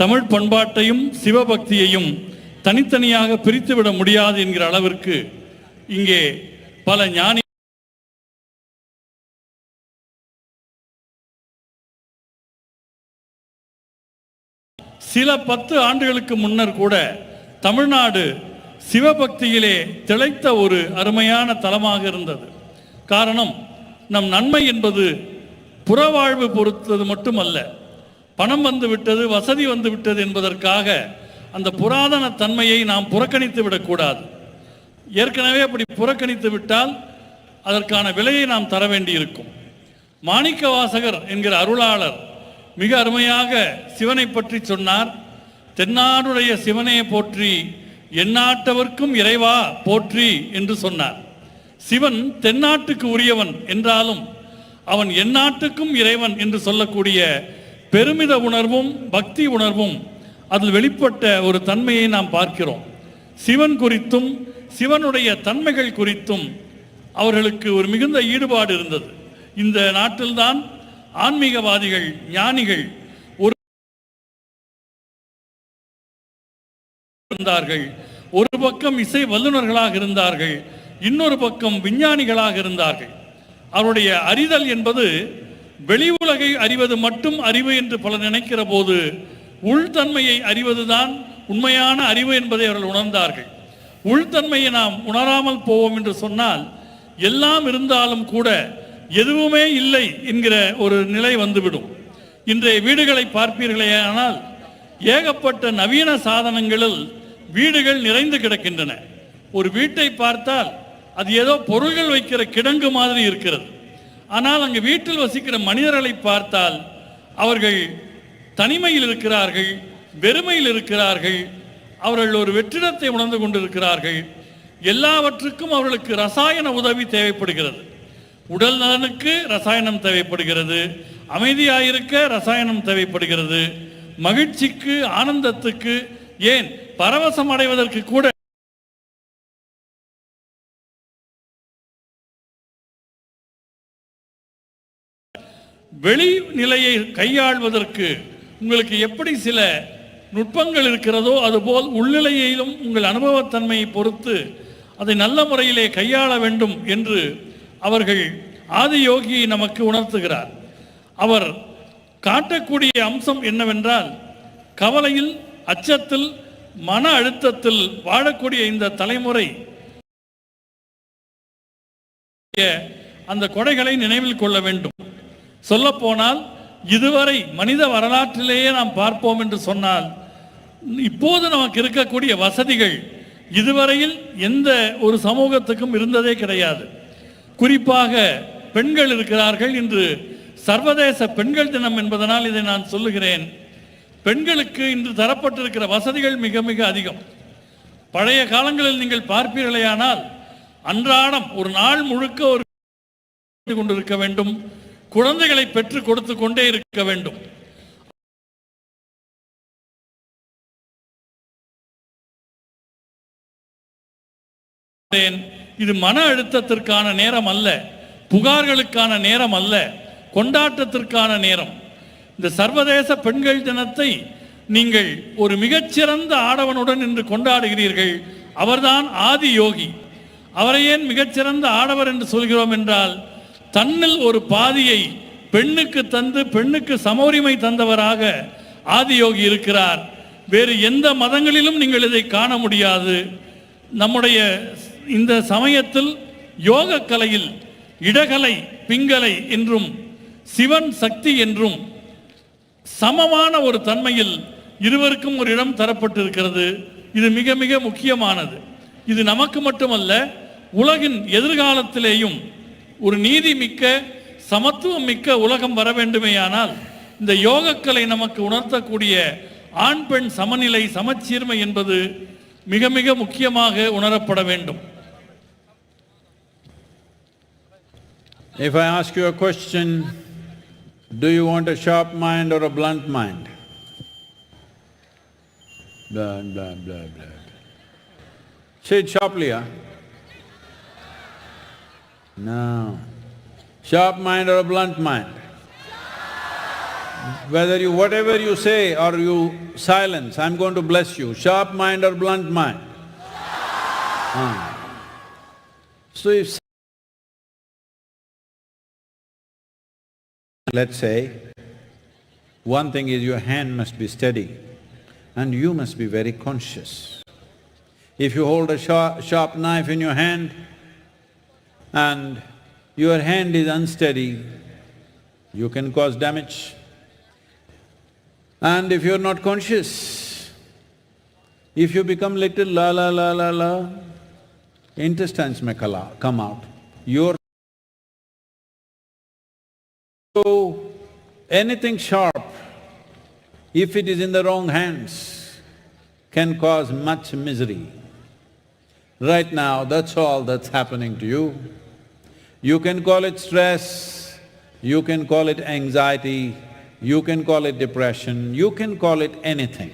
S6: தமிழ் பண்பாட்டையும் சிவபக்தியையும் தனித்தனியாக பிரித்துவிட முடியாது என்கிற அளவிற்கு இங்கே பல ஞானி சில 10 ஆண்டுகளுக்கு முன்னர் கூட தமிழ்நாடு சிவபக்தியிலே திளைத்த ஒரு அருமையான தலமாக இருந்தது. காரணம், நம் நன்மை என்பது புறவாழ்வு பொறுத்தது மட்டுமல்ல, பணம் வந்து விட்டது, வசதி வந்து விட்டது என்பதற்காக அந்த புராதன தன்மையை நாம் புறக்கணித்து விடக்கூடாது. ஏற்கனவே அப்படி புறக்கணித்து விட்டால் அதற்கான விலையை நாம் தர வேண்டியிருக்கும். மாணிக்க வாசகர் என்கிற அருளாளர் மிக அருமையாக சிவனை பற்றி சொன்னார். தென்னாடுடைய சிவனே போற்றி, எந்நாட்டவர்க்கும் இறைவா போற்றி என்று சொன்னார். சிவன் தென்னாட்டுக்கு உரியவன் என்றாலும் அவன் எந்நாட்டுக்கும் இறைவன் என்று சொல்லக்கூடிய பெருமித உணர்வும் பக்தி உணர்வும் அதில் வெளிப்பட்ட ஒரு தன்மையை நாம் பார்க்கிறோம். சிவன் குறித்தும் சிவனுடைய தன்மைகள் குறித்தும் அவர்களுக்கு ஒரு மிகுந்த ஈடுபாடு இருந்தது. இந்த நாட்டில்தான் ஆன்மீகவாதிகள், ஞானிகள் இருந்தார்கள். ஒரு பக்கம் இசை வல்லுநர்களாக இருந்தார்கள், இன்னொரு பக்கம் விஞ்ஞானிகளாக இருந்தார்கள். அவருடைய அறிதல் என்பது வெளி உலகை அறிவது மட்டும் அறிவு என்று பலர் நினைக்கிற போது உள்தன்மையை அறிவதுதான் உண்மையான அறிவு என்பதை அவர்கள் உணர்ந்தார்கள். உள்தன்மையை நாம் உணராமல் போவோம் என்று சொன்னால் எல்லாம் இருந்தாலும் கூட எதுவுமே இல்லை என்கிற ஒரு நிலை வந்துவிடும். இன்றைய வீடுகளை பார்ப்பீர்களே, ஆனால் ஏகப்பட்ட நவீன சாதனங்களில் வீடுகள் நிறைந்து கிடக்கின்றன. ஒரு வீட்டை பார்த்தால் அது ஏதோ பொருள்கள் வைக்கிற கிடங்கு மாதிரி இருக்கிறது. ஆனால் அங்கு வீட்டில் வசிக்கிற மனிதர்களை பார்த்தால் அவர்கள் தனிமையில் இருக்கிறார்கள், வெறுமையில் இருக்கிறார்கள், அவர்கள் ஒரு வெற்றிடத்தை உணர்ந்து கொண்டிருக்கிறார்கள். எல்லாவற்றுக்கும் அவர்களுக்கு ரசாயன உதவி தேவைப்படுகிறது. உடல் நலனுக்கு ரசாயனம் தேவைப்படுகிறது, அமைதியாயிருக்க ரசாயனம் தேவைப்படுகிறது, மகிழ்ச்சிக்கு, ஆனந்தத்துக்கு, ஏன் பரவசம் அடைவதற்கு கூட வெளி நிலையை கையாள்வதற்கு உங்களுக்கு எப்படி சில நுட்பங்கள் இருக்கிறதோ அதுபோல் உள்நிலையிலும் உங்கள் அனுபவத்தன்மையை பொறுத்து அதை நல்ல முறையிலே கையாள வேண்டும் என்று அவர்கள் ஆதியோகியை நமக்கு உணர்த்துகிறார். அவர் காட்டக்கூடிய அம்சம் என்னவென்றால், கவலையில், அச்சத்தில், மன அழுத்தத்தில் வாழக்கூடிய இந்த தலைமுறை அந்த கொடைகளை நினைவில் கொள்ள வேண்டும். சொல்லப்போனால் இதுவரை மனித வரலாற்றிலேயே நாம் பார்ப்போம் என்று சொன்னால், இப்போது நமக்கு இருக்கக்கூடிய வசதிகள் இதுவரையில் எந்த ஒரு சமூகத்துக்கும் இருந்ததே கிடையாது. குறிப்பாக பெண்கள் இருக்கிறார்கள். இன்று சர்வதேச பெண்கள் தினம் என்பதனால் இதை நான் சொல்லுகிறேன். பெண்களுக்கு இன்று தரப்பட்டிருக்கிற வசதிகள் மிக மிக அதிகம். பழைய காலங்களில் நீங்கள் பார்ப்பீர்களேயானால் அன்றாடம் ஒரு நாள் முழுக்க ஒரு கொண்டிருக்க வேண்டும், குழந்தைகளை பெற்று கொடுத்து கொண்டே இருக்க வேண்டும். இது மன அழுத்தத்திற்கான நேரம் அல்ல, புகார்களுக்கான நேரம் அல்ல, கொண்டாட்டத்திற்கான நேரம். இந்த சர்வதேச பெண்கள் தினத்தை நீங்கள் ஒரு மிகச்சிறந்த ஆடவனுடன் இன்று கொண்டாடுகிறீர்கள். அவர்தான் ஆதி யோகி. அவரை ஏன் மிகச்சிறந்த ஆடவர் என்று சொல்கிறோம் என்றால், தன்னில் ஒரு பாதியை பெண்ணுக்கு தந்து பெண்ணுக்கு சமோரிமை தந்தவராக ஆதியோகி இருக்கிறார். வேறு எந்த மதங்களிலும் நீங்கள் இதை காண முடியாது. நம்முடைய இந்த சமயத்தில் யோக கலையில் இடகலை பிங்கலை என்றும் சிவன் சக்தி என்றும் சமமான ஒரு தன்மையில் இருவருக்கும் ஒரு இடம் தரப்பட்டிருக்கிறது. இது மிக மிக முக்கியமானது. இது நமக்கு மட்டுமல்ல, உலகின் எதிர்காலத்திலேயும் ஒரு நீதி மிக்க சமத்துவம் மிக்க உலகம் வர வேண்டுமேயானால் இந்த யோகக்கலை நமக்கு உணர்த்தக்கூடிய ஆண் பெண் சமநிலை சமச்சீர்மை என்பது மிக மிக முக்கியமாக உணரப்பட வேண்டும்.
S1: If I ask you a question, do you want a sharp mind or a blunt mind? Blah, blah, blah, blah. Say it sharply, huh? No. Sharp mind or a blunt mind? Whatever you say or you silence, I'm going to bless you. Sharp mind or blunt mind? So if… Let's say, one thing is your hand must be steady and you must be very conscious. If you hold a sharp knife in your hand and your hand is unsteady, you can cause damage. And if you're not conscious, if you become little la la la la la, intestines may come out. So, anything sharp, if it is in the wrong hands, can cause much misery. Right now, that's all that's happening to you. You can call it stress, you can call it anxiety, you can call it depression, you can call it anything.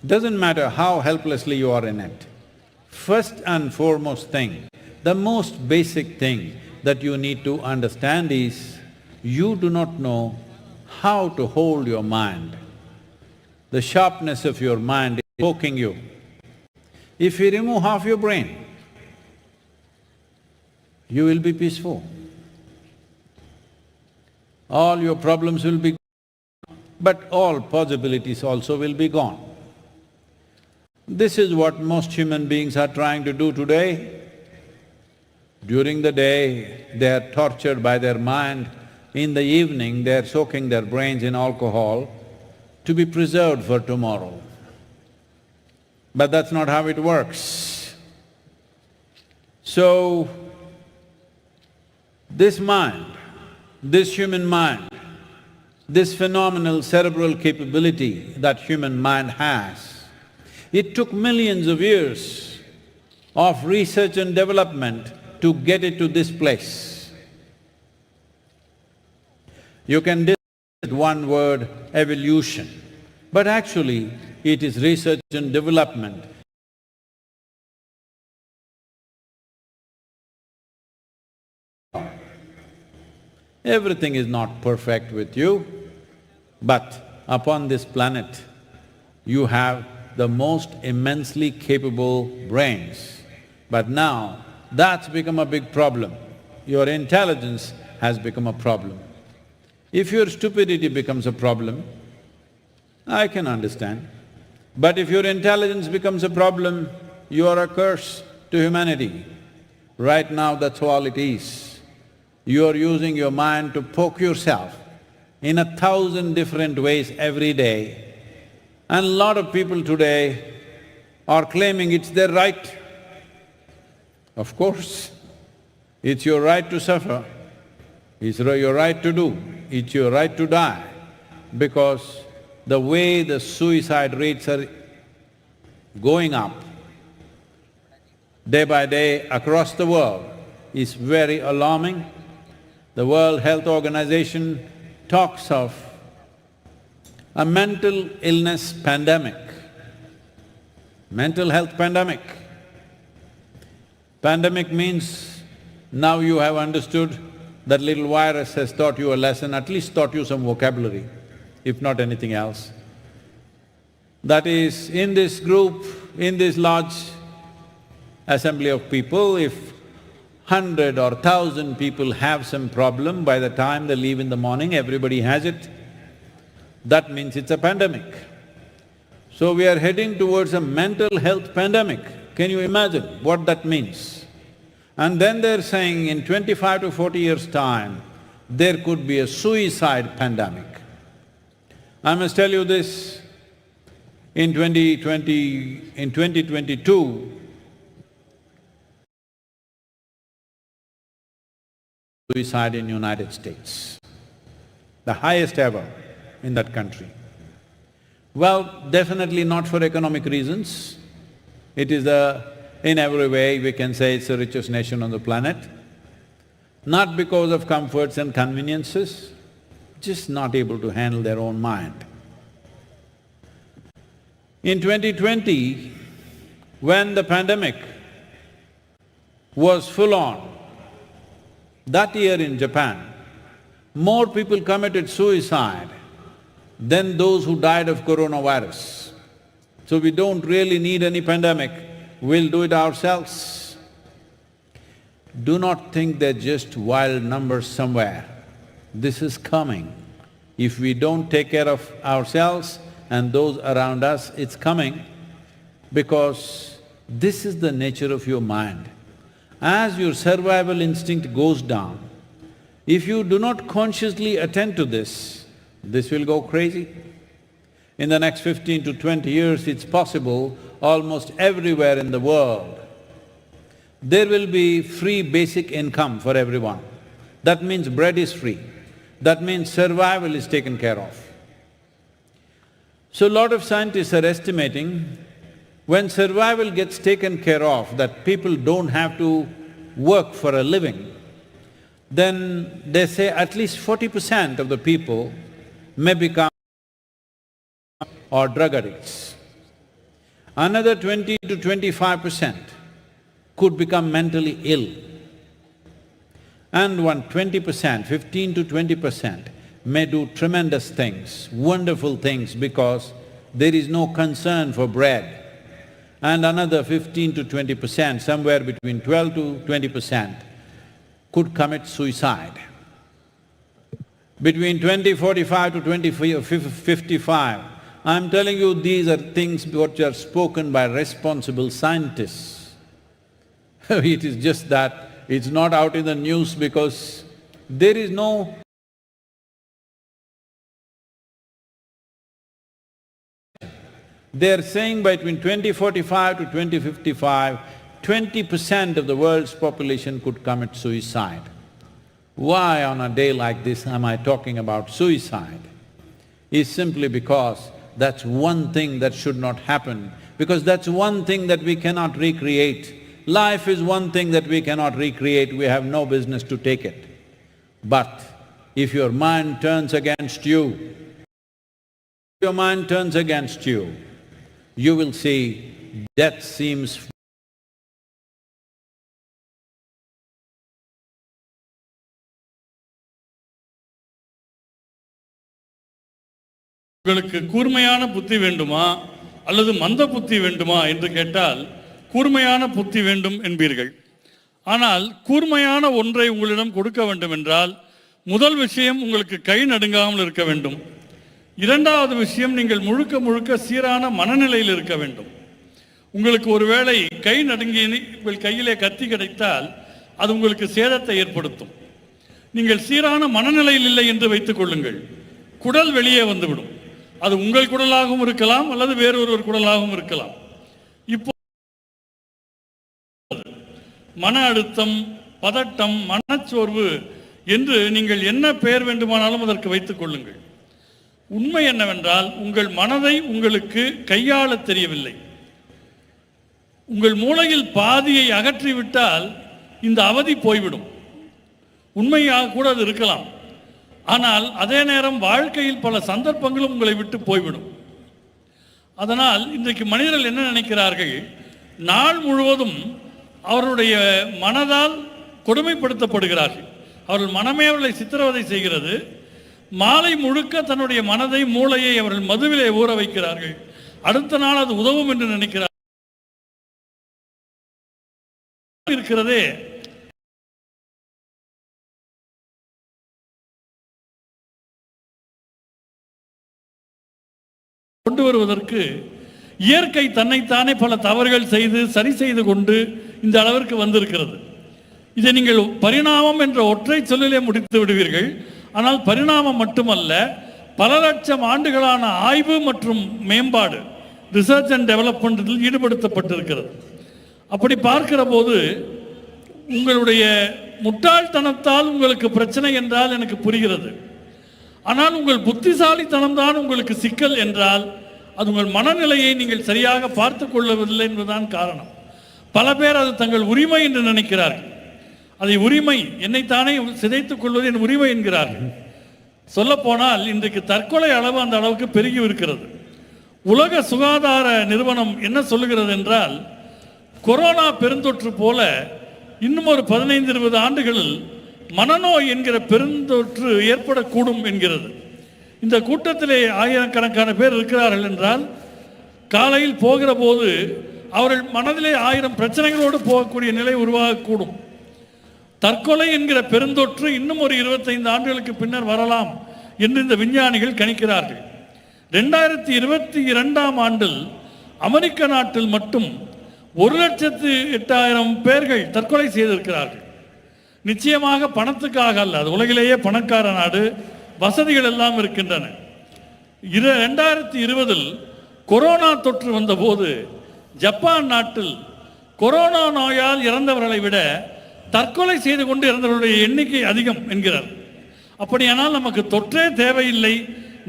S1: Doesn't matter how helplessly you are in it. First and foremost thing, the most basic thing that you need to understand is, you do not know how to hold your mind. The sharpness of your mind is poking you. If you remove half your brain, you will be peaceful. All your problems will be gone, but all possibilities also will be gone. This is what most human beings are trying to do today. During the day, they are tortured by their mind. In the evening, they are soaking their brains in alcohol to be preserved for tomorrow. But that's not how it works. So, this mind, this human mind, this phenomenal cerebral capability that human mind has, it took millions of years of research and development to get it to this place. You can discuss one word, evolution, but actually it is research and development. Everything is not perfect with you, but upon this planet, you have the most immensely capable brains. But now, that's become a big problem. Your intelligence has become a problem. If your stupidity becomes a problem, I can understand. But if your intelligence becomes a problem, you are a curse to humanity. Right now, that's all it is. You are using your mind to poke yourself in 1,000 different ways every day. And a lot of people today are claiming it's their right. Of course, it's your right to suffer, it's your right to do, it's your right to die, because the way the suicide rates are going up day by day across the world is very alarming. The World Health Organization talks of a mental illness pandemic, mental health pandemic. Pandemic means now you have understood that little virus has taught you a lesson, at least taught you some vocabulary, if not anything else. That is, in this group, in this large assembly of people, if 100 or 1,000 people have some problem, by the time they leave in the morning, everybody has it. That means it's a pandemic. So we are heading towards a mental health pandemic. Can you imagine what that means? And then they're saying in 25 to 40 years' time, there could be a suicide pandemic. I must tell you this, in 2022, suicide in United States, the highest ever in that country. Well, definitely not for economic reasons. It is in every way we can say it's the richest nation on the planet. Not because of comforts and conveniences, just not able to handle their own mind. In 2020, when the pandemic was full on, that year in Japan, more people committed suicide than those who died of coronavirus. So we don't really need any pandemic, we'll do it ourselves. Do not think they're just wild numbers somewhere. This is coming. If we don't take care of ourselves and those around us, it's coming because this is the nature of your mind. As your survival instinct goes down, if you do not consciously attend to this will go crazy. In the next 15 to 20 years, it's possible almost everywhere in the world, there will be free basic income for everyone. That means bread is free. That means survival is taken care of. So a lot of scientists are estimating, when survival gets taken care of, that people don't have to work for a living, then they say at least 40% of the people may become or drug addicts. Another 20 to 25% could become mentally ill. And 20%, 15 to 20% may do tremendous things, wonderful things because there is no concern for bread. And another 15 to 20%, somewhere between 12 to 20%, could commit suicide. Between 2045 to 2055, I'm telling you, these are things which are spoken by responsible scientists. It is just that it's not out in the news because there is no… They're saying between 2045 to 2055, 20% of the world's population could commit suicide. Why on a day like this am I talking about suicide? Is simply because that's one thing that should not happen, because that's one thing that we cannot recreate. Life is one thing that we cannot recreate, we have no business to take it. But if your mind turns against you, you will see death seems
S6: உங்களுக்கு கூர்மையான புத்தி வேண்டுமா அல்லது மந்த புத்தி வேண்டுமா என்று கேட்டால் கூர்மையான புத்தி வேண்டும் என்பீர்கள். ஆனால் கூர்மையான ஒன்றை உங்களிடம் கொடுக்க வேண்டும் என்றால் முதல் விஷயம் உங்களுக்கு கை நடுங்காமல் இருக்க வேண்டும். இரண்டாவது விஷயம், நீங்கள் முழுக்க முழுக்க சீரான மனநிலையில் இருக்க வேண்டும். உங்களுக்கு ஒருவேளை கை நடுங்கி உங்கள் கையிலே கத்தி கிடைத்தால் அது உங்களுக்கு சேதத்தை ஏற்படுத்தும். நீங்கள் சீரான மனநிலையில் இல்லை என்று வைத்துக் கொள்ளுங்கள், குடல் வெளியே வந்துவிடும். அது உங்கள் குடலாகவும் இருக்கலாம் அல்லது வேறொருவர் குடலாகவும் இருக்கலாம். இப்போ மன அழுத்தம், பதட்டம், மனச்சோர்வு என்று நீங்கள் என்ன பெயர் வேண்டுமானாலும் அதற்கு வைத்துக் கொள்ளுங்கள். உண்மை என்னவென்றால் உங்கள் மனதை உங்களுக்கு கையாள தெரியவில்லை. உங்கள் மூளையில் பாதியை அகற்றிவிட்டால் இந்த அவதி போய்விடும். உண்மையாக கூட அது இருக்கலாம். ஆனால் அதே நேரம் வாழ்க்கையில் பல சந்தர்ப்பங்களும் உங்களை விட்டு போய்விடும். அதனால் இன்றைக்கு மனிதர்கள் என்ன நினைக்கிறார்கள், நாள் முழுவதும் அவருடைய மனதால் கொடுமைப்படுத்தப்படுகிறார்கள். அவர்கள் மனமே அவர்களை சித்திரவதை செய்கிறது. மாலை முழுக்க தன்னுடைய மனதை, மூளையை அவர்கள் மதுவிலே ஊற வைக்கிறார்கள். அடுத்த நாள் அது உதவும் என்று நினைக்கிறார்கள். இருக்கிறதே கொண்டு வருவதற்கு இயற்கை தன்னைத்தானே பல தவறுகள் செய்து சரி செய்து கொண்டு இந்த அளவிற்கு வந்திருக்கிறது. இதை நீங்கள் பரிணாமம் என்ற ஒற்றை சொல்லிலே முடித்து விடுவீர்கள். ஆனால் பரிணாமம் மட்டுமல்ல, பல லட்சம் ஆண்டுகளான ஆய்வு மற்றும் மேம்பாடு, ரிசர்ச் அண்ட் டெவலப்மெண்ட்டில் ஈடுபடுத்தப்பட்டிருக்கிறது. அப்படி பார்க்கிற போது உங்களுடைய முட்டாள்தனத்தால் உங்களுக்கு பிரச்சனை என்றால் எனக்கு புரிகிறது. ஆனால் உங்கள் புத்திசாலித்தனம் தான் உங்களுக்கு சிக்கல் என்றால் அது உங்கள் மனநிலையை நீங்கள் சரியாக பார்த்து கொள்ளவில்லை என்பதுதான் காரணம். பல பேர் அது தங்கள் உரிமை என்று நினைக்கிறார்கள். அதை உரிமை, என்னைத்தானே சிதைத்துக் கொள்வது என் உரிமை என்கிறார்கள். சொல்லப்போனால் இன்றைக்கு தற்கொலை அளவு அந்த அளவுக்கு பெருகி இருக்கிறது. உலக சுகாதார நிறுவனம் என்ன சொல்லுகிறது என்றால், கொரோனா பெருந்தொற்று போல இன்னும் ஒரு 15-20 ஆண்டுகளில் மனநோய் என்கிற பெருந்தொற்று ஏற்படக்கூடும் என்கிறது. இந்த கூட்டத்திலே ஆயிரக்கணக்கான பேர் இருக்கிறார்கள் என்றால், காலையில் போகிற போது அவர்கள் மனதிலே 1000 பிரச்சனைகளோடு போகக்கூடிய நிலை உருவாகக்கூடும். தற்கொலை என்கிற பெருந்தொற்று இன்னும் ஒரு 25 ஆண்டுகளுக்கு பின்னர் வரலாம் என்று இந்த விஞ்ஞானிகள் கணிக்கிறார்கள். 2022ஆம் ஆண்டில் அமெரிக்க நாட்டில் மட்டும் 1,08,000 பேர்கள் தற்கொலை செய்திருக்கிறார்கள். நிச்சயமாக பணத்துக்காக அல்ல, அது உலகிலேயே பணக்கார நாடு, வசதிகள் எல்லாம் இருக்கின்றன. 2020இல் கொரோனா தொற்று வந்தபோது ஜப்பான் நாட்டில் கொரோனா நோயால் இறந்தவர்களை விட தற்கொலை செய்து கொண்டு இறந்தவர்களுடைய எண்ணிக்கை அதிகம் என்கிறார். அப்படியானால் நமக்கு தொற்றே தேவையில்லை,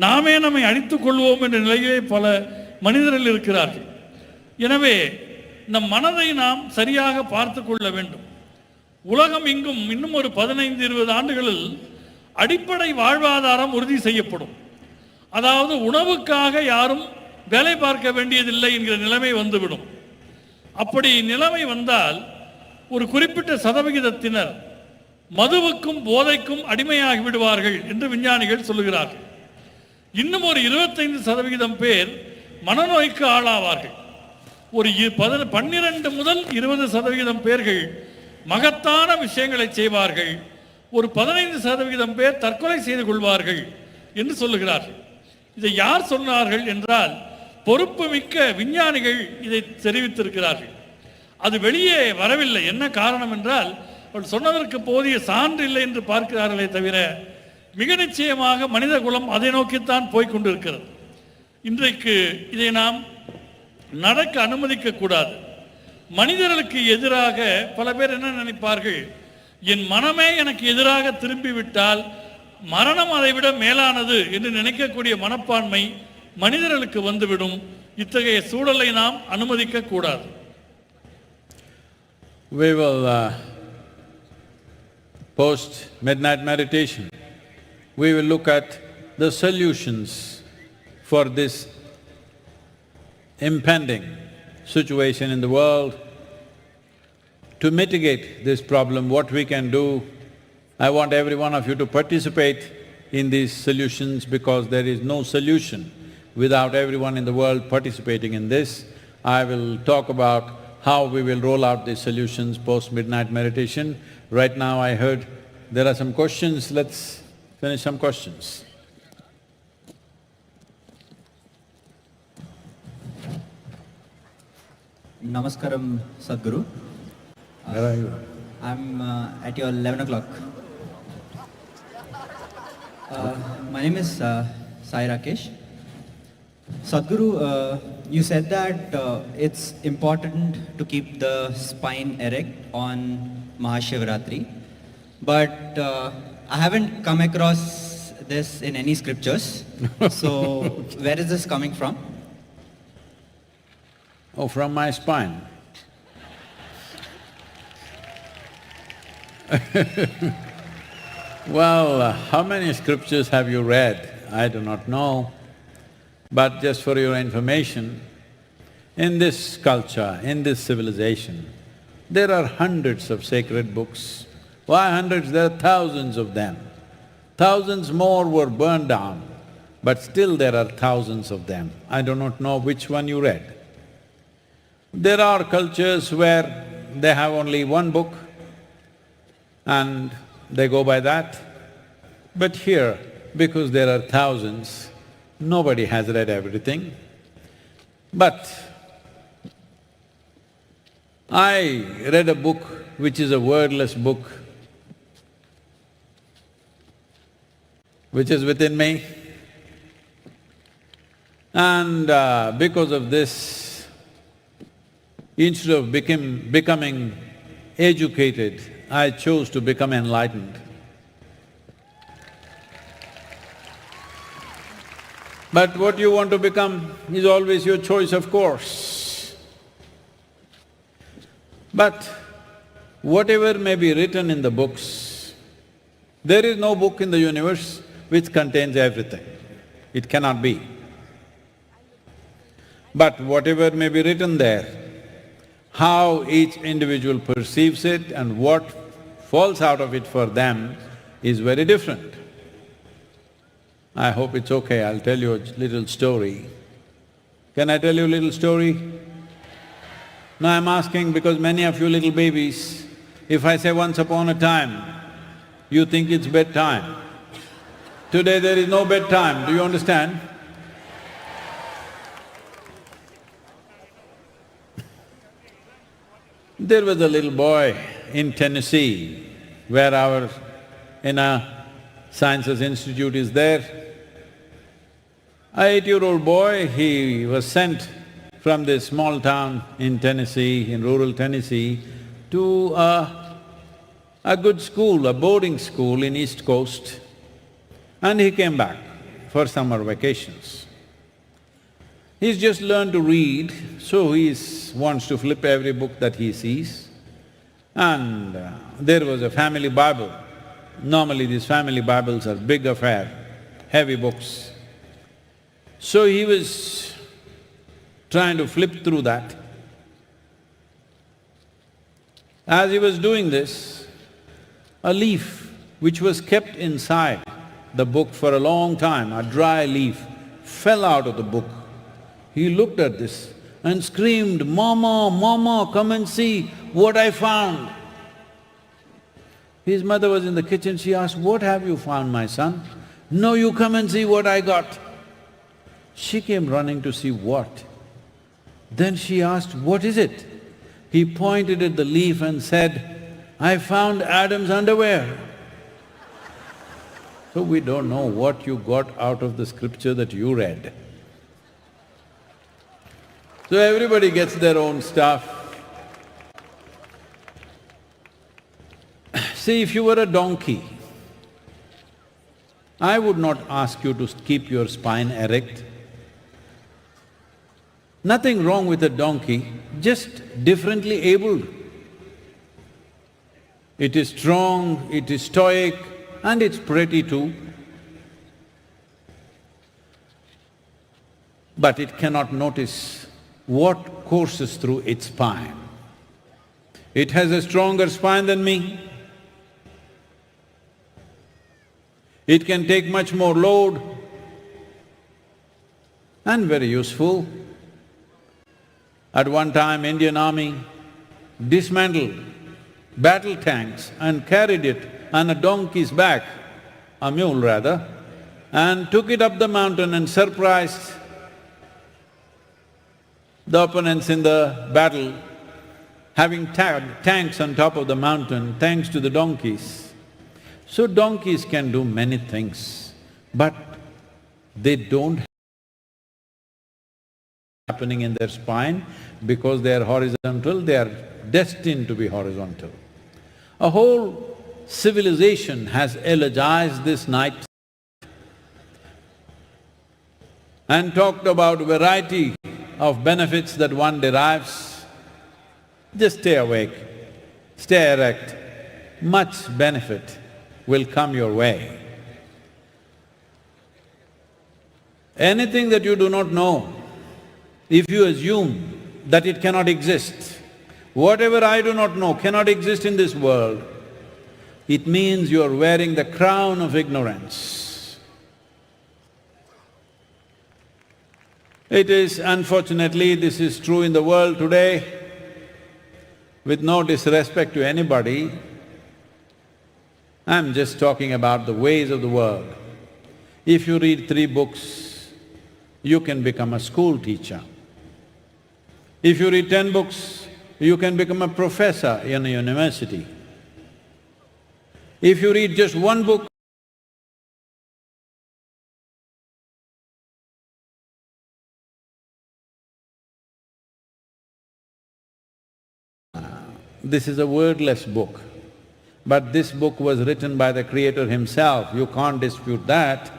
S6: நாமே நம்மை அழித்துக் கொள்வோம் என்ற நிலையிலே பல மனிதர்கள் இருக்கிறார்கள். எனவே நம் மனதை நாம் சரியாக பார்த்து கொள்ள வேண்டும். உலகம் எங்கும் இன்னும் ஒரு 15-20 ஆண்டுகளில் அடிப்படை வாழ்வாதாரம் உறுதி செய்யப்படும். அதாவது உணவுக்காக யாரும் வேலை பார்க்க வேண்டியதில்லை என்கிற நிலைமை வந்துவிடும். அப்படி நிலைமை வந்தால் ஒரு குறிப்பிட்ட சதவிகிதத்தினர் மதுவுக்கும் போதைக்கும் அடிமையாகி விடுவார்கள் என்று விஞ்ஞானிகள் சொல்லுகிறார்கள். இன்னும் ஒரு 25% பேர் மனநோய்க்கு ஆளாவார்கள். ஒரு 12 முதல் 20% பேர்கள் மகத்தான விஷயங்களை செய்வார்கள். ஒரு 15% பேர் தற்கொலை செய்து கொள்வார்கள் என்று சொல்லுகிறார்கள். இதை யார் சொன்னார்கள் என்றால், பொறுப்பு மிக்க விஞ்ஞானிகள் இதை தெரிவித்திருக்கிறார்கள். அது வெளியே வரவில்லை. என்ன காரணம் என்றால், அவர்கள் சொன்னதற்கு போதிய சான்று இல்லை என்று பார்க்கிறார்களே தவிர, மிக நிச்சயமாக மனித குலம் அதை நோக்கித்தான் போய்கொண்டிருக்கிறது. இன்றைக்கு இதை நாம் நடக்க அனுமதிக்க கூடாது. மனிதர்களுக்கு எதிராக பல பேர் என்ன நினைப்பார்கள், என் மனமே எனக்கு எதிராக திரும்பிவிட்டால் மரணம் அதை விட மேலானது என்று நினைக்கக்கூடிய மனப்பான்மை மனிதர்களுக்கு வந்துவிடும். இத்தகைய சூழலை நாம் அனுமதிக்க கூடாது.
S1: We will post midnight meditation. We will look at the solutions for this impending situation in the world. To mitigate this problem, what we can do, I want every one of you to participate in these solutions, because there is no solution without everyone in the world participating in this. I will talk about how we will roll out these solutions post-midnight meditation. Right now I heard there are some questions, let's finish some questions.
S7: Namaskaram, Sadhguru.
S1: Where are you?
S7: I'm at your 11 o'clock. My name is Sai Rakesh. Sadhguru, you said that it's important to keep the spine erect on Mahashivratri, but I haven't come across this in any scriptures. So where is this coming from?
S1: Oh, from my spine. Well, how many scriptures have you read? I do not know. But just for your information, in this culture, in this civilization, there are hundreds of sacred books. Why hundreds? There are thousands of them. Thousands more were burned down, but still there are thousands of them. I do not know which one you read. There are cultures where they have only one book and they go by that. But here, because there are thousands, nobody has read everything. But I read a book which is a wordless book, which is within me. And because of this, instead of becoming educated, I chose to become enlightened. But what you want to become is always your choice, of course. But whatever may be written in the books, there is no book in the universe which contains everything. It cannot be. But whatever may be written there, how each individual perceives it and what falls out of it for them is very different. I hope it's okay, I'll tell you a little story. Can I tell you a little story? No, I'm asking because many of you little babies, if I say once upon a time, you think it's bedtime. Today there is no bedtime, do you understand? There was a little boy in Tennessee, where our Sciences Institute is there. An 8-year-old boy, he was sent from this small town in Tennessee, in rural Tennessee, to a good school, a boarding school in East Coast, and he came back for summer vacations. He's just learned to read, so he wants to flip every book that he sees. And there was a family Bible. Normally these family Bibles are big affair, heavy books. So he was trying to flip through that. As he was doing this, a leaf which was kept inside the book for a long time, a dry leaf, fell out of the book. He looked at this and screamed, "Mama, Mama, come and see what I found." His mother was in the kitchen, she asked, "What have you found, my son?" "No, you come and see what I got." She came running to see what. Then she asked, "What is it?" He pointed at the leaf and said, "I found Adam's underwear." So we don't know what you got out of the scripture that you read. So everybody gets their own stuff. See, if you were a donkey, I would not ask you to keep your spine erect. Nothing wrong with a donkey, just differently abled. It is strong, it is stoic, and it's pretty too. But it cannot notice what courses through its spine. It has a stronger spine than me. It can take much more load and very useful. At one time, Indian Army dismantled battle tanks and carried it on a donkey's back, a mule rather, and took it up the mountain and surprised the opponents in the battle, having tanks on top of the mountain thanks to the donkeys. So donkeys can do many things, but they don't happening in their spine because they are horizontal, they are destined to be horizontal. A whole civilization has eulogized this night and talked about variety of benefits that one derives. Just stay awake, stay erect, much benefit will come your way. Anything that you do not know, if you assume that it cannot exist, whatever I do not know cannot exist in this world, it means you are wearing the crown of ignorance. It is, unfortunately, this is true in the world today. With no disrespect to anybody, I'm just talking about the ways of the world. If you read 3 books, you can become a school teacher. If you read 10 books, you can become a professor in a university. If you read just one book, this is a wordless book, but this book was written by the Creator himself, you can't dispute that.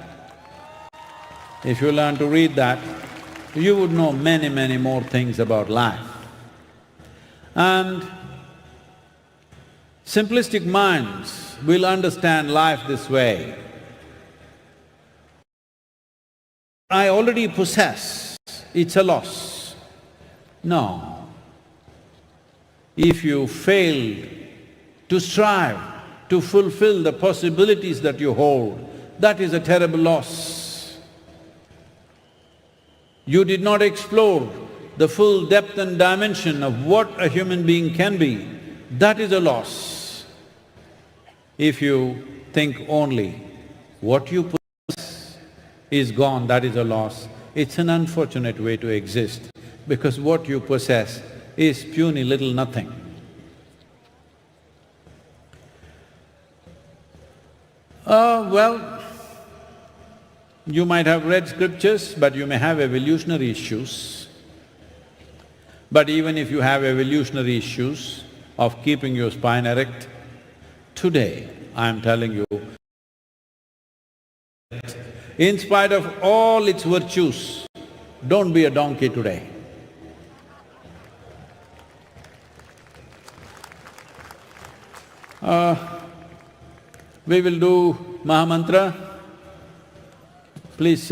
S1: If you learn to read that, you would know many, many more things about life. And simplistic minds will understand life this way. I already possess, it's a loss. No. If you fail to strive to fulfill the possibilities that you hold, that is a terrible loss. You did not explore the full depth and dimension of what a human being can be, that is a loss. If you think only what you possess is gone, that is a loss. It's an unfortunate way to exist, because what you possess is puny little nothing. Well, you might have read scriptures, but you may have evolutionary issues. But even if you have evolutionary issues of keeping your spine erect, today I am telling you, in spite of all its virtues, don't be a donkey today. We will do Mahamantra. Please,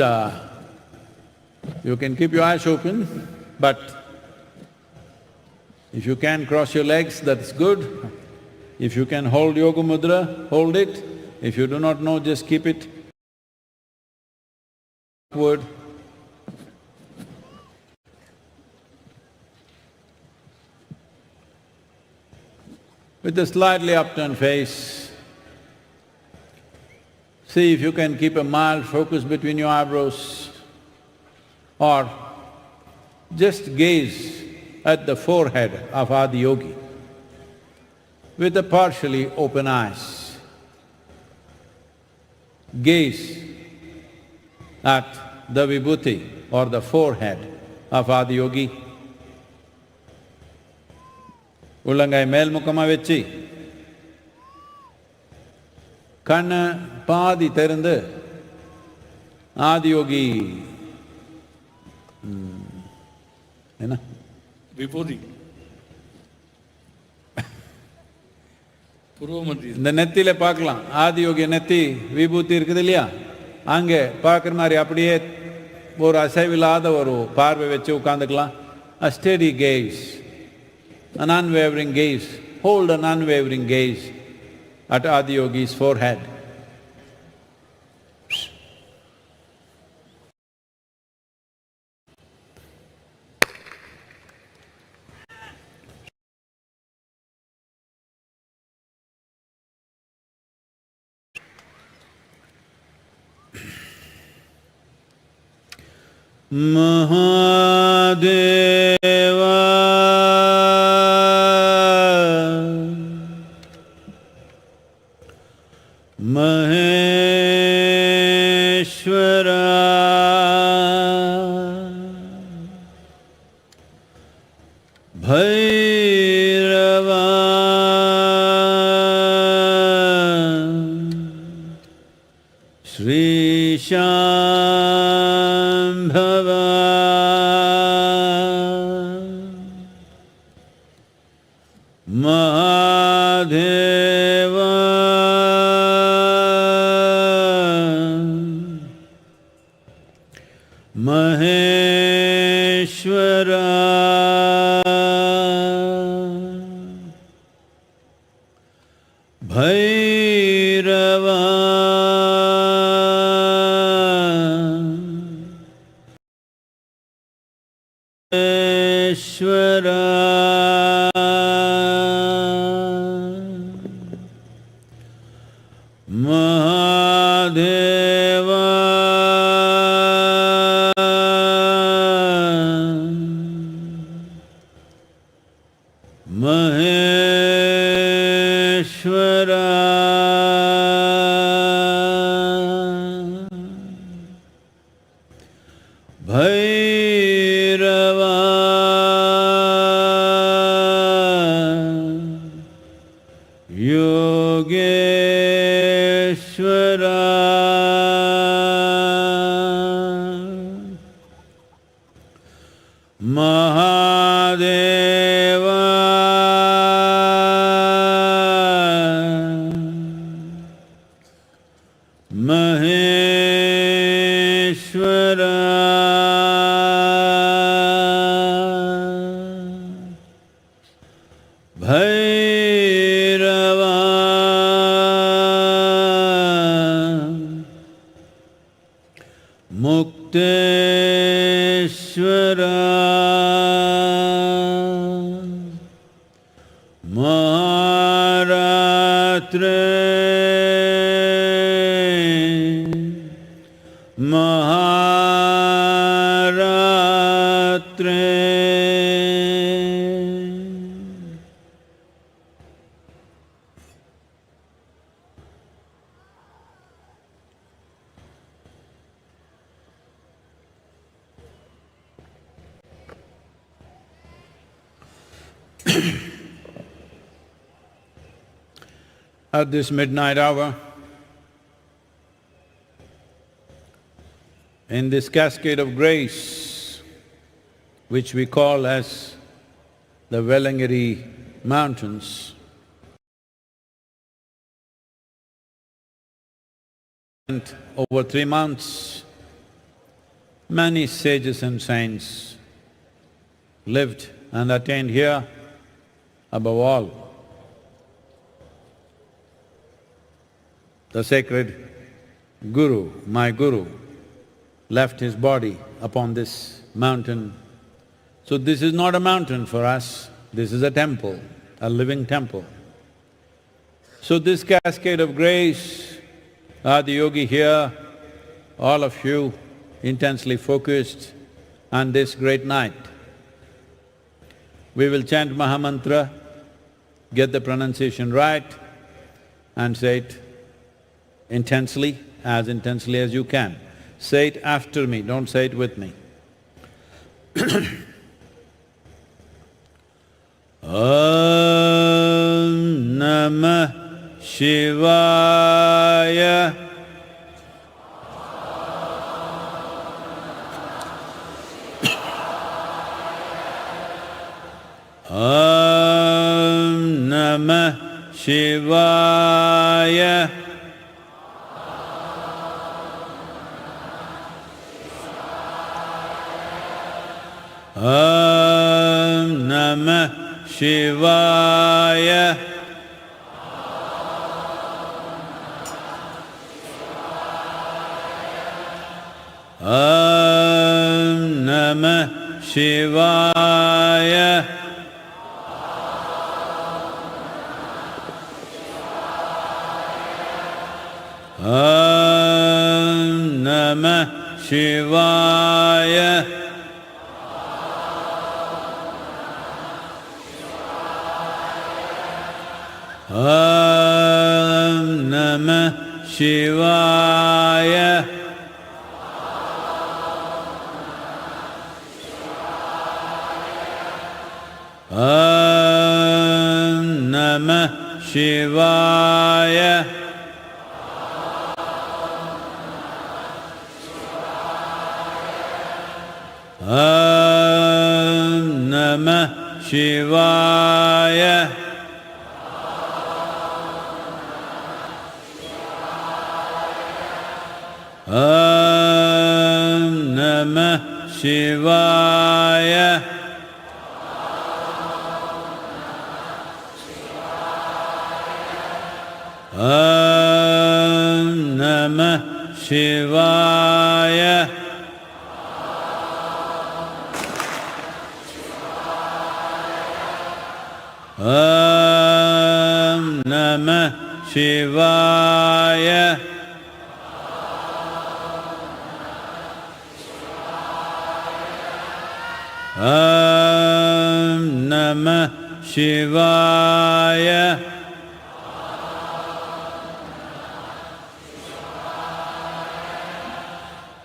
S1: you can keep your eyes open, but if you can cross your legs, that's good. If you can hold Yoga Mudra, hold it. If you do not know, just keep it upward. With a slightly upturned face, see if you can keep a mild focus between your eyebrows, or just gaze at the forehead of Adiyogi with the partially open eyes. Gaze at the vibhuti or the forehead of Adiyogi. உள்ளங்காய் மேல்முகமா வச்சு கண்ணை பாதி திறந்து ஆதியோகி என்ன
S6: விபூதி புருவமத்தி
S1: இந்த நெத்தியில பார்க்கலாம். ஆதியோகி நெத்தி விபூதி இருக்குது இல்லையா, அங்கே பார்க்குற மாதிரி அப்படியே ஒரு அசைவில்லாத ஒரு பார்வை வச்சு உட்காந்துக்கலாம். A steady gaze, an unwavering gaze, hold an unwavering gaze at Adiyogi's forehead. Mahadeva Maheshwara Bhairava Shri Shambhava Mahadeva Maheshwara Bhairava Maheshwara Mahadeva Mahadeva Maheshwara Bhairava Mukteshwara Maharatre Maharatre At this midnight hour, in this cascade of grace, which we call as the Velangiri Mountains, and over 3 months, many sages and saints lived and attained here. Above all, the sacred Guru, my Guru, left his body upon this mountain. So this is not a mountain for us, this is a temple, a living temple. So this cascade of grace, Adiyogi here, all of you intensely focused on this great night. We will chant Mahamantra, get the pronunciation right and say it intensely as you can. Say it after me, don't say it with me. Om Namah Shivaya. Om Namah Shivaya. Om Namah Shivaya. Om Namah Shivaya. Om Namah Shivaya. Om Namah Shivaya. Om Namah Shivaya. Om Namah Shivaya. Om Namah Shivaya. Om Namah Shivaya. Om Namah Shivaya. Om Namah Shivaya.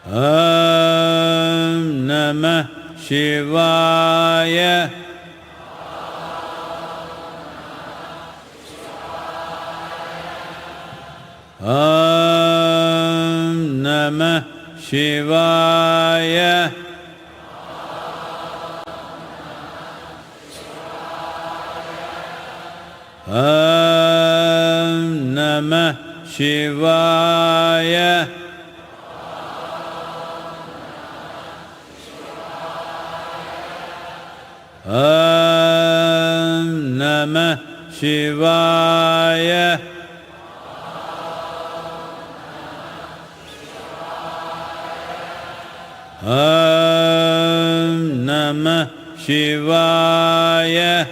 S1: Om Namah Shivaya. Om Namah Shivaya. Om Namah Shivaya. Om Namah Shivaya. Om Namah Shivaya.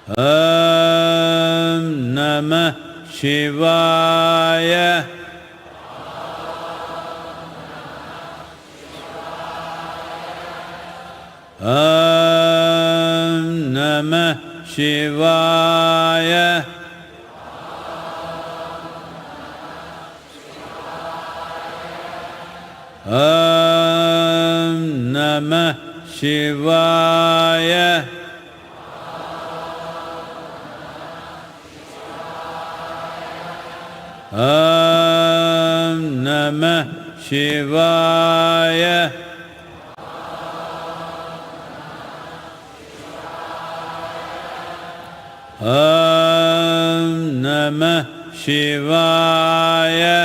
S1: Om Namah Shivaya. Om Namah Shivaya. Om Namah Shivaya. Om Namah Shivaya. Om Namah Shivaya.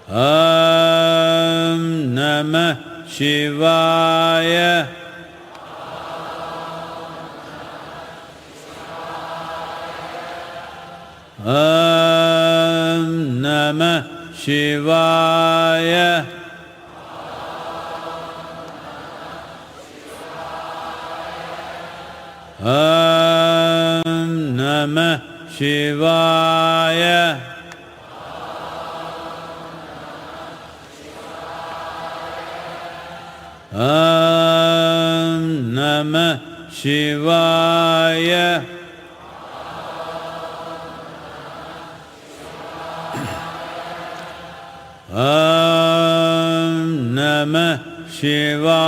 S1: Om Namah Shivaya. Om Namah Shivaya. Om Namah Shivaya. Om Namah Shivaya. Om Namah Shivaya.